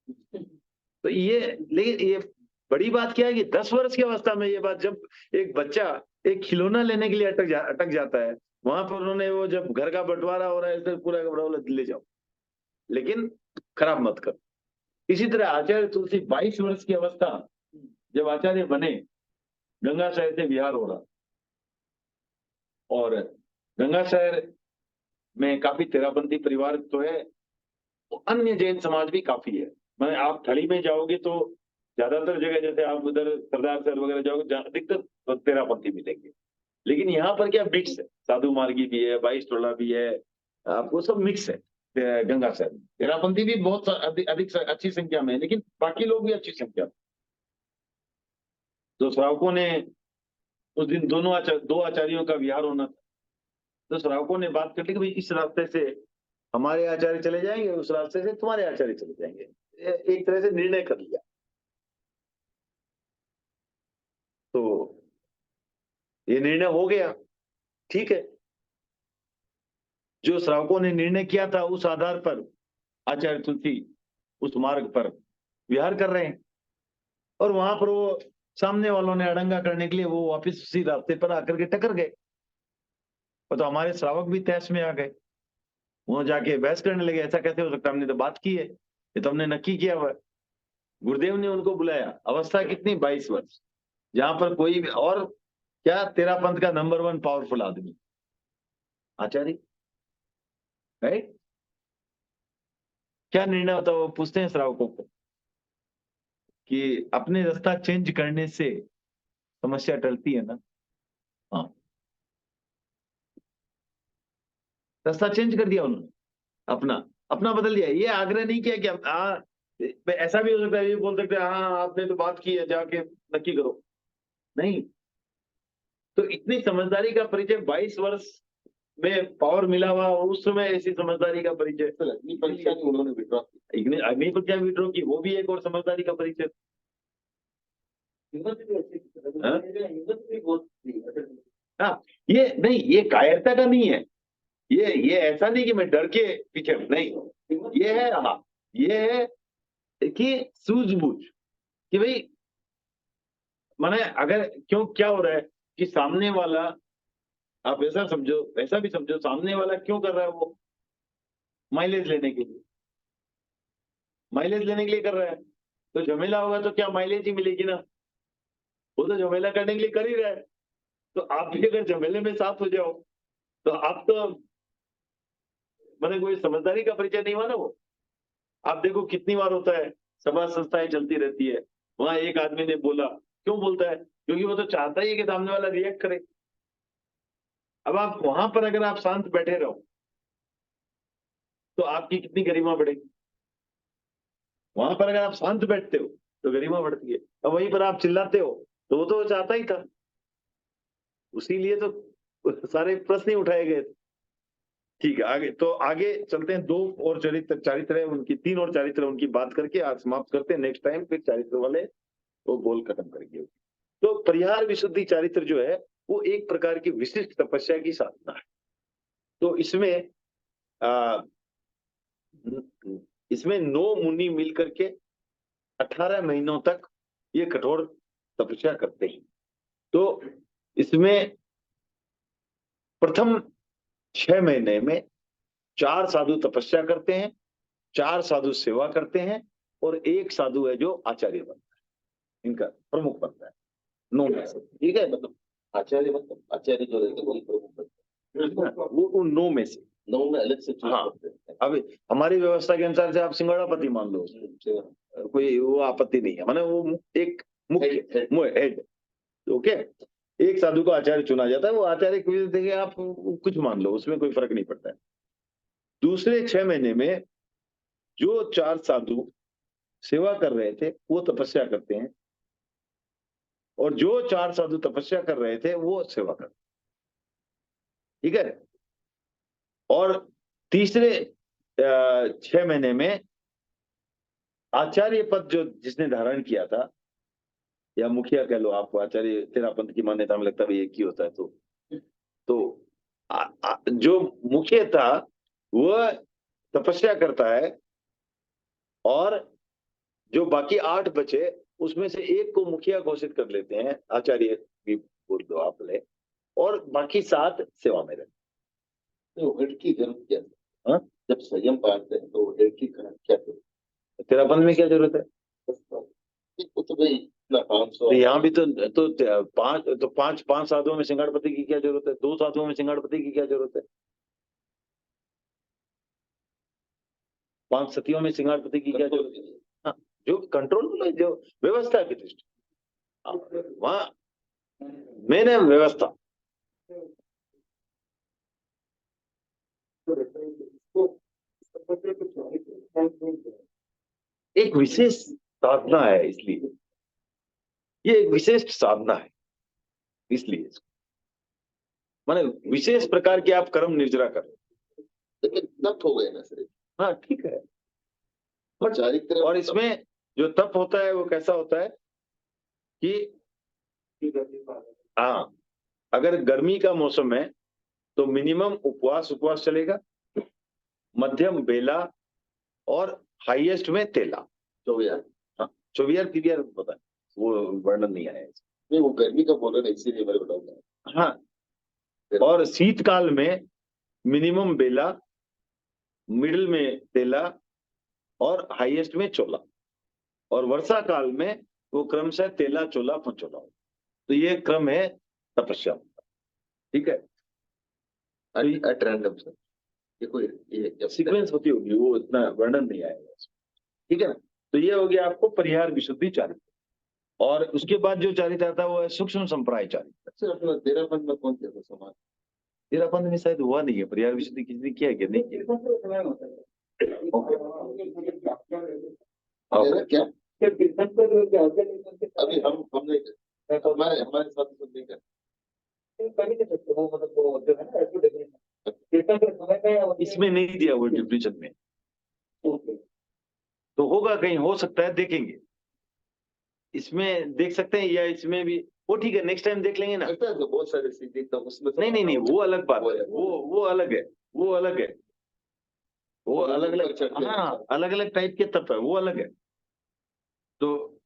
तो लेकिन ये बड़ी बात क्या है कि 10 वर्ष की अवस्था में ये बात, जब एक बच्चा एक खिलौना लेने के लिए अटक जाता है, वहां पर उन्होंने वो जब घर का बंटवारा हो रहा है तो पूरा बोला ले जाओ, लेकिन खराब मत कर। इसी तरह आचार्य तुलसी 22 वर्ष की अवस्था जब आचार्य बने, गंगा शहर से विहार हो रहा, और गंगा शहर में काफी तेरापंथी परिवार तो है, तो अन्य जैन समाज भी काफी है। मैंने आप थली में जाओगे तो ज्यादातर जगह, जैसे आप उधर सरदार सर वगैरह जाओगे, अधिकतर तो तेरापंथी मिलेंगे। लेकिन यहाँ पर क्या मिक्स है, साधु मार्गी भी है, 22 टोला भी है, आपको सब मिक्स है। गंगा शहर में तेरापंथी भी बहुत अधिक अच्छी संख्या में है, लेकिन बाकी लोग भी अच्छी संख्या में। तो श्रावकों ने उस दिन दो आचार्यों का विहार होना था, तो श्रावकों ने बात कर ली कि भाई इस रास्ते से हमारे आचार्य चले जाएंगे, उस रास्ते से तुम्हारे आचार्य चले जाएंगे। एक तरह से निर्णय कर लिया। तो ये निर्णय हो गया, ठीक है। जो श्रावकों ने निर्णय किया था उस आधार पर आचार्य तुलसी उस मार्ग पर विहार कर रहे हैं, और वहां पर वो सामने वालों ने अड़ंगा करने के लिए वो वापस उसी रास्ते पर आकर के टकर गए। और तो हमारे श्रावक भी तैश में आ गए, वहां जाके बहस करने लगे, ऐसा कैसे हो सकता है, हमने तो बात की है, ये तो हमने नक्की किया हुआ है। गुरुदेव ने उनको बुलाया, अवस्था कितनी, 22 वर्ष, जहां पर कोई भी, और क्या, तेरा पंथ का नंबर 1 पावरफुल आदमी आचार्य है। क्या निर्णय होता है, वो पूछते हैं श्रावकों को कि अपने रास्ता चेंज करने से समस्या टलती है ना। हाँ, रास्ता चेंज कर दिया उन्होंने, अपना अपना बदल दिया। ये आग्रह नहीं किया कि ऐसा भी हो सकता है, ये बोल सकते हैं हाँ आपने तो बात की है, जाके नक्की करो, नहीं। तो इतनी समझदारी का परिचय 22 वर्ष में पावर मिला हुआ, और उस समय ऐसी समझदारी का परिचय, अग्नि परीक्षा नहीं उन्होंने विड्रॉ की। अग्नि पर क्या विड्रॉ की, वो भी एक और समझदारी का परिचय। हिम्मत भी अच्छी थी, हाँ? हिम्मत भी बहुत थी। हाँ, ये नहीं, ये कायरता का नहीं है, ये ऐसा नहीं कि मैं डर के पीछे, नहीं, ये है, हाँ, ये है कि सूझबूझ, कि भाई माने अगर, क्यों, क्या हो रहा है कि सामने वाला, आप ऐसा समझो, ऐसा भी समझो, सामने वाला क्यों कर रहा है, वो माइलेज लेने के लिए, माइलेज लेने के लिए कर रहा है। तो झमेला होगा तो क्या माइलेज ही मिलेगी ना, वो तो झमेला करने के लिए कर ही रहा है। तो आप भी अगर झमेले में साथ हो जाओ तो आप तो मैंने कोई समझदारी का परिचय नहीं हुआ ना वो। आप देखो कितनी बार होता है, सभा संस्थाएं चलती रहती है, वहां एक आदमी ने बोला, क्यों बोलता है, क्योंकि वो तो चाहता ही है कि सामने वाला रिएक्ट करे। अब आप वहां पर अगर आप शांत बैठे रहो तो आपकी कितनी गरिमा बढ़ेगी। वहां पर अगर आप शांत बैठते हो तो गरिमा बढ़ती है, और वहीं पर आप चिल्लाते हो तो वो तो चाहता ही था, उसी लिए तो सारे प्रश्न ही उठाए गए थे। ठीक है, आगे तो आगे चलते हैं। दो और चारित्र है उनकी, 3 और चारित्र उनकी बात करके आज समाप्त करते हैं। नेक्स्ट टाइम फिर चारित्र वाले वो गोल खत्म करेंगे। तो परिहार विशुद्धि चारित्र जो है वो एक प्रकार की विशिष्ट तपस्या की साधना है। तो इसमें 9 मुनि मिलकर के 18 महीनों तक ये कठोर तपस्या करते हैं। तो इसमें प्रथम 6 महीने में 4 साधु तपस्या करते हैं, 4 साधु सेवा करते हैं, और 1 साधु है जो आचार्य बनता है, इनका प्रमुख बनता है 9 में से। ठीक है, मतलब आचार्य मतलब आचार्य जो रहते हैं वही प्रमुख बनते हैं। वो उन 9 में से 9 में अलग से चूज हाँ। करते हैं। अब हमारी व्यवस्था के अनुसार से आप सिंगड़ापति मान लो, कोई वो आपत्ति नहीं है, माने वो एक मुख्य हेड। ओके, एक साधु को आचार्य चुना जाता है, वो आचार्य की वजह से आप कुछ मान लो, उसमें कोई फर्क नहीं पड़ता है। दूसरे 6 महीने में जो 4 साधु सेवा कर रहे थे वो तपस्या करते हैं, और जो 4 साधु तपस्या कर रहे थे वो सेवा करते हैं। ठीक है, और तीसरे 6 महीने में आचार्य पद जो जिसने धारण किया था, या मुखिया कह लो आप, आचार्य तेरा पंथ की मान्यता में लगता है एक ही होता है, तो जो मुखिया था वह तपस्या करता है, और जो बाकी 8 बचे उसमें से एक को मुखिया घोषित कर लेते हैं, आचार्य भी बोल दो आप ले, और बाकी 7 सेवा में रहते। तो हेड की जरूरत क्या है? हाँ? जब संयम पालते हैं तो हेड की क्या जरूरत तेरा पंथ में क्या जरूरत है? है? वो तो भाई इतना 500 तो यहाँ भी तो 5 साधुओं में सिंगाड़पति की क्या जरूरत है? 2 साधुओं में सिंगाड़पति की क्या जरूरत है? 5 सतियों में सिंगाड़पति की क्या जरूरत है? हाँ, जो कंट्रोल, जो व्यवस्था की दृष्टि, वहां मैंने व्यवस्था, एक विशेष साधना है, इसलिए ये एक विशेष साधना है, इसलिए माने विशेष प्रकार के आप कर्म निर्जरा कर रहे हैं। लेकिन तप हो गए ना सर, हाँ ठीक है। और चारित्र और इसमें जो तप होता है वो कैसा होता है कि हाँ, अगर गर्मी का मौसम है तो मिनिमम उपवास उपवास चलेगा, मध्यम बेला, और हाईएस्ट में तेला। तो यार, हाँ, चौबियार पीरियर पता है, वो वर्णन नहीं आया इसमें। नहीं वो गर्मी का बोल रहे इसीलिए मेरे बताऊंगा। हाँ, और शीतकाल में मिनिमम बेला, मिडिल में तेला, और हाईएस्ट में चोला, और वर्षा काल में वो क्रमशः तेला चोला पंचोला। तो ये क्रम है तपस्या, ठीक है। एट रैंडम सर, ये कोई ये सीक्वेंस होती होगी, वो इतना वर्णन नहीं आएगा इसमें, ठीक है ना। तो ये हो गया आपको परिहार विशुद्धि चारित्र, और उसके बाद जो चारित्र आता है वो है सूक्ष्म संप्राय चारित्र। सर अपना तेरापन में कौन थे समाज? तेरापन में शायद हुआ नहीं है परिहार विशुद्धि, किसी ने किया है क्या? नहीं किया। क्या अभी हम नहीं करते, हमारे साथ तो नहीं करते। इसमें नहीं दिया वो डिफिनेशन में, तो होगा कहीं, हो सकता है, देखेंगे इसमें, देख सकते हैं, या इसमें भी वो ठीक है, नेक्स्ट टाइम देख लेंगे ना। लगता है तो बहुत सारे चीज देखता हूँ उसमें तो नहीं नहीं नहीं, वो अलग बात है, वो अलग है, वो अलग है, वो अलग अलग, हाँ अलग अलग टाइप के तत्व है, वो अलग है। तो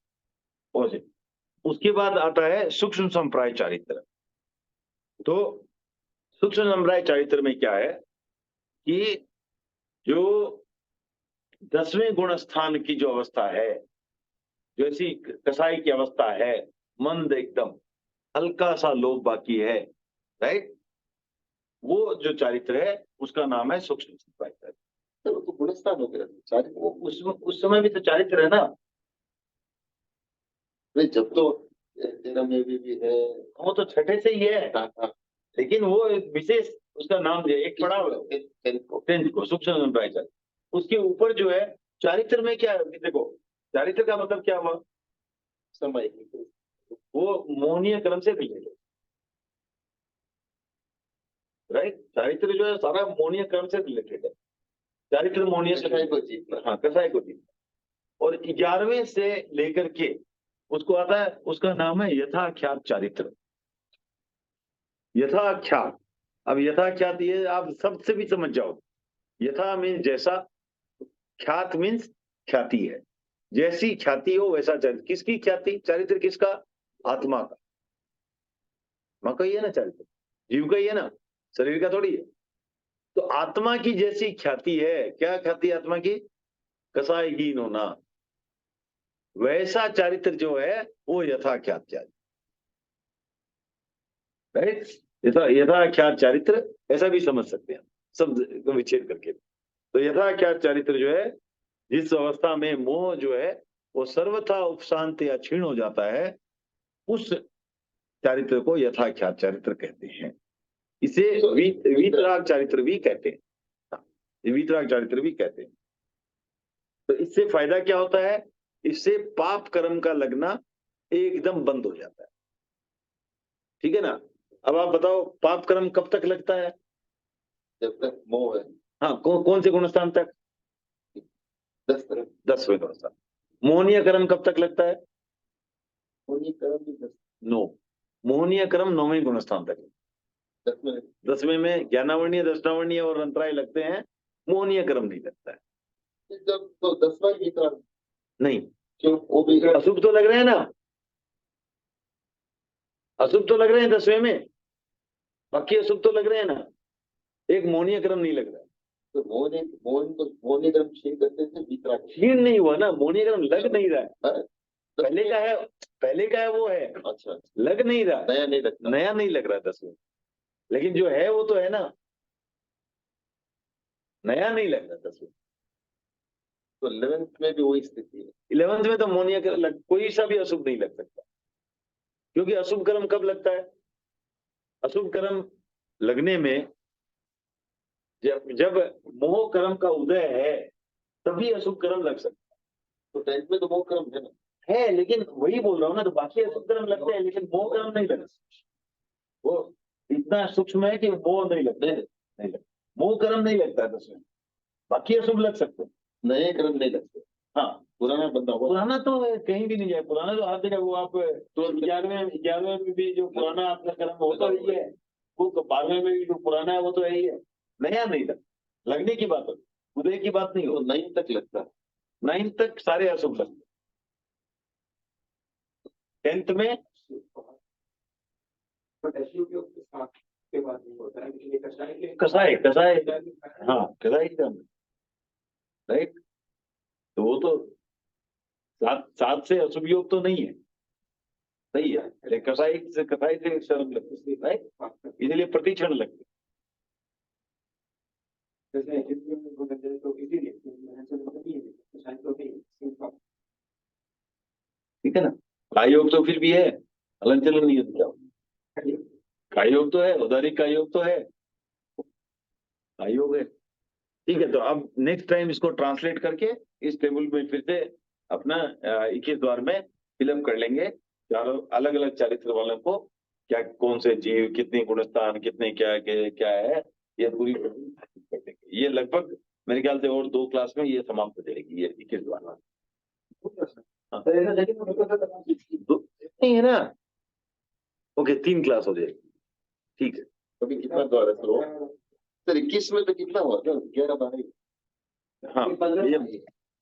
उसके बाद आता है सूक्ष्म संप्राय चारित्र। तो सूक्ष्म संप्राय चारित्र में क्या है कि जो 10वें गुण स्थान की जो अवस्था है, जैसी कसाई की अवस्था है, मंद एकदम, हल्का सा लोभ बाकी है, राइट, वो जो चारित्र है उसका नाम है सूक्ष्म संप्राय चारित्र। तो वो तो गुणस्थान हो गया चारित्र। वो उस समय भी तो चारित्र है ना। नहीं जब तो तेरह में भी है। वो तो छठे से ही है, हाँ, लेकिन वो एक विशेष उसका नाम दिया, एक पड़ाव है, 10th को सूक्ष्म संप्राय चारित्र। उसके ऊपर जो है चारित्र में क्या है, देखो चारित्र का मतलब क्या हुआ, समय वो मोहनीय क्रम से रिलेटेड, राइट। चारित्र जो है सारा मोहनीय क्रम से रिलेटेड है, चारित्र मोहनीय से कसाई को जीतना। हाँ, कसाई को जीतना। और 11वें से लेकर के उसको आता है, उसका नाम है यथाख्यात चारित्र। यथाख्यात, अब यथाख्यात ये आप सबसे भी समझ जाओ, यथा मीन्स जैसा, ख्यात मीन्स ख्याति है, जैसी ख्याति हो वैसा चारित्र। किसकी ख्याति? चारित्र किसका? आत्मा का। आत्मा का ही है ना चारित्र, जीव का ही है ना, शरीर का थोड़ी है। तो आत्मा की जैसी ख्याति है, क्या ख्याति आत्मा की? कसाईहीन होना, वैसा चारित्र जो है वो यथाख्यात चारित्र, राइट। यथाख्यात चारित्र ऐसा भी समझ सकते हैं शब्द को विच्छेद करके। तो यथाख्यात चारित्र जो है, जिस अवस्था में मोह जो है वो सर्वथा उपशांत या क्षीण हो जाता है, उस चारित्र को यथाख्यात चारित्र कहते हैं। इसे वीतराग चारित्र भी कहते हैं, हाँ, वीतराग चारित्र भी कहते हैं। तो इससे फायदा क्या होता है? इससे पाप कर्म का लगना एकदम बंद हो जाता है, ठीक है ना। अब आप बताओ पाप कर्म कब तक लगता है? जब तक मोह है। हाँ, कौन से गुणस्थान तक? 10वें गुणस्थान। मोहनीय कर्म कब तक लगता है? नो, मोहनीय कर्म 9वें गुणस्थान तक। 10वें में ज्ञानावर्णीय, दर्शनावर्णीय और अंतराय लगते हैं, मोहनीय कर्म नहीं लगता है। जब तो 10वां ही नहीं, क्यों? वो भी अशुभ तो लग रहे हैं ना, अशुभ तो लग रहे हैं 10वें में, बाकी अशुभ तो लग रहे हैं ना, एक मोहनीय कर्म नहीं लग रहा है। तो मोहनी कर्म क्षीण करते थे, वितराग क्षीण नहीं हुआ ना, मोहनीय कर्म लग नहीं रहा है। पहले का है वो है, अच्छा, लग नहीं रहा, नया नहीं लगता, नया नहीं लग रहा 10वें, लेकिन जो है वो तो है ना, नया नहीं लग रहा 10वें। तो 11th में भी वही स्थिति है। 11th में तो मोहनीय कर्म कोई सा भी अशुभ नहीं लग सकता, क्योंकि अशुभ कर्म कब लगता है? अशुभ कर्म लगने में जब मोह कर्म का उदय है तभी अशुभ कर्म लग सकता तो 10th में तो मोह कर्म है ना, है, लेकिन वही बोल रहा हूँ ना, तो बाकी अशुभ कर्म लगते हैं लेकिन मोह कर्म नहीं लगता। वो इतना सूक्ष्म है कि मोह नहीं लगता, नहीं लगता। मोह कर्म नहीं लगता है उसमें, बाकी अशुभ लग सकते हैं। नए कर्म नहीं लगते, हाँ, पुराना बंदा हुआ। पुराना तो कहीं भी नहीं जाए, पुराना तो हर जगह, वो आप तो 11वें में भी जो पुराना आपका कर्म वो तो ही है, वो 12वें में भी जो पुराना है वो तो है ही है, नया नहीं लगता, लगने की बात होती, उदय की बात नहीं वो होती। 9 तक लगता है। 9 तक सारे अशुभ लगते, 10th में कसाई, कसाई, हाँ कसाई कर्म, राइट। तो वो तो 7 से अशुभ योग तो नहीं है, सही है, लेकिन कसाई से शर्म लगती है, राइट, इसलिए प्रतिक्षण लगती है, ठीक है ना। काय योग तो फिर भी है, हलन चलन नहीं है, तो क्या काय योग तो है, उदारी का योग तो है, काय योग है। ठीक है, तो अब नेक्स्ट टाइम इसको ट्रांसलेट करके इस टेबल में फिर से अपना 21 द्वार में फिलअप कर लेंगे, चारों अलग अलग चारित्र वालों को, क्या कौन से जीव, कितने गुणस्थान, कितने क्या है, ये पूरी कर देंगे। ये लगभग मेरे ख्याल से और 2 क्लास में ये समाप्त हो जाएगी, ये 21 द्वार। हाँ। नहीं है ना, ओके 3 क्लास हो जाएगी, ठीक है। अभी कितना द्वार है सर? 21 में तो कितना हुआ था? 11 12। हाँ,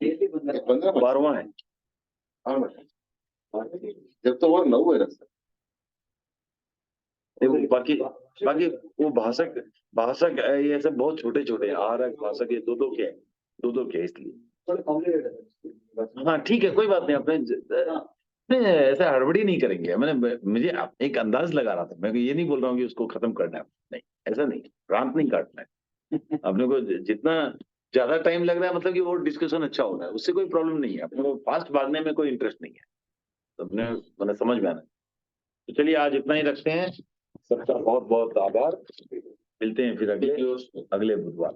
ये 12वां है। जब तो वो 9 है ना सर। देखो बाकी बाकी वो भाषक ये सब बहुत छोटे छोटे आरक भाषक, ये दो के हैं, दो के हैं, इसलिए हाँ ठीक है, कोई बात नहीं, अपने नहीं, ऐसा हड़बड़ी नहीं करेंगे। मुझे एक अंदाज लगा रहा था, मैं ये नहीं बोल रहा हूँ कि उसको खत्म करना है, नहीं ऐसा नहीं, रात नहीं काटना है अपने को। जितना ज्यादा टाइम लग रहा है मतलब कि वो डिस्कशन अच्छा हो रहा है, उससे कोई प्रॉब्लम नहीं है, अपने को फास्ट भागने में कोई इंटरेस्ट नहीं है, तो अपने मैंने समझ में आना। तो चलिए आज इतना ही रखते हैं, सबका बहुत बहुत आभार, मिलते हैं फिर अगले बुधवार।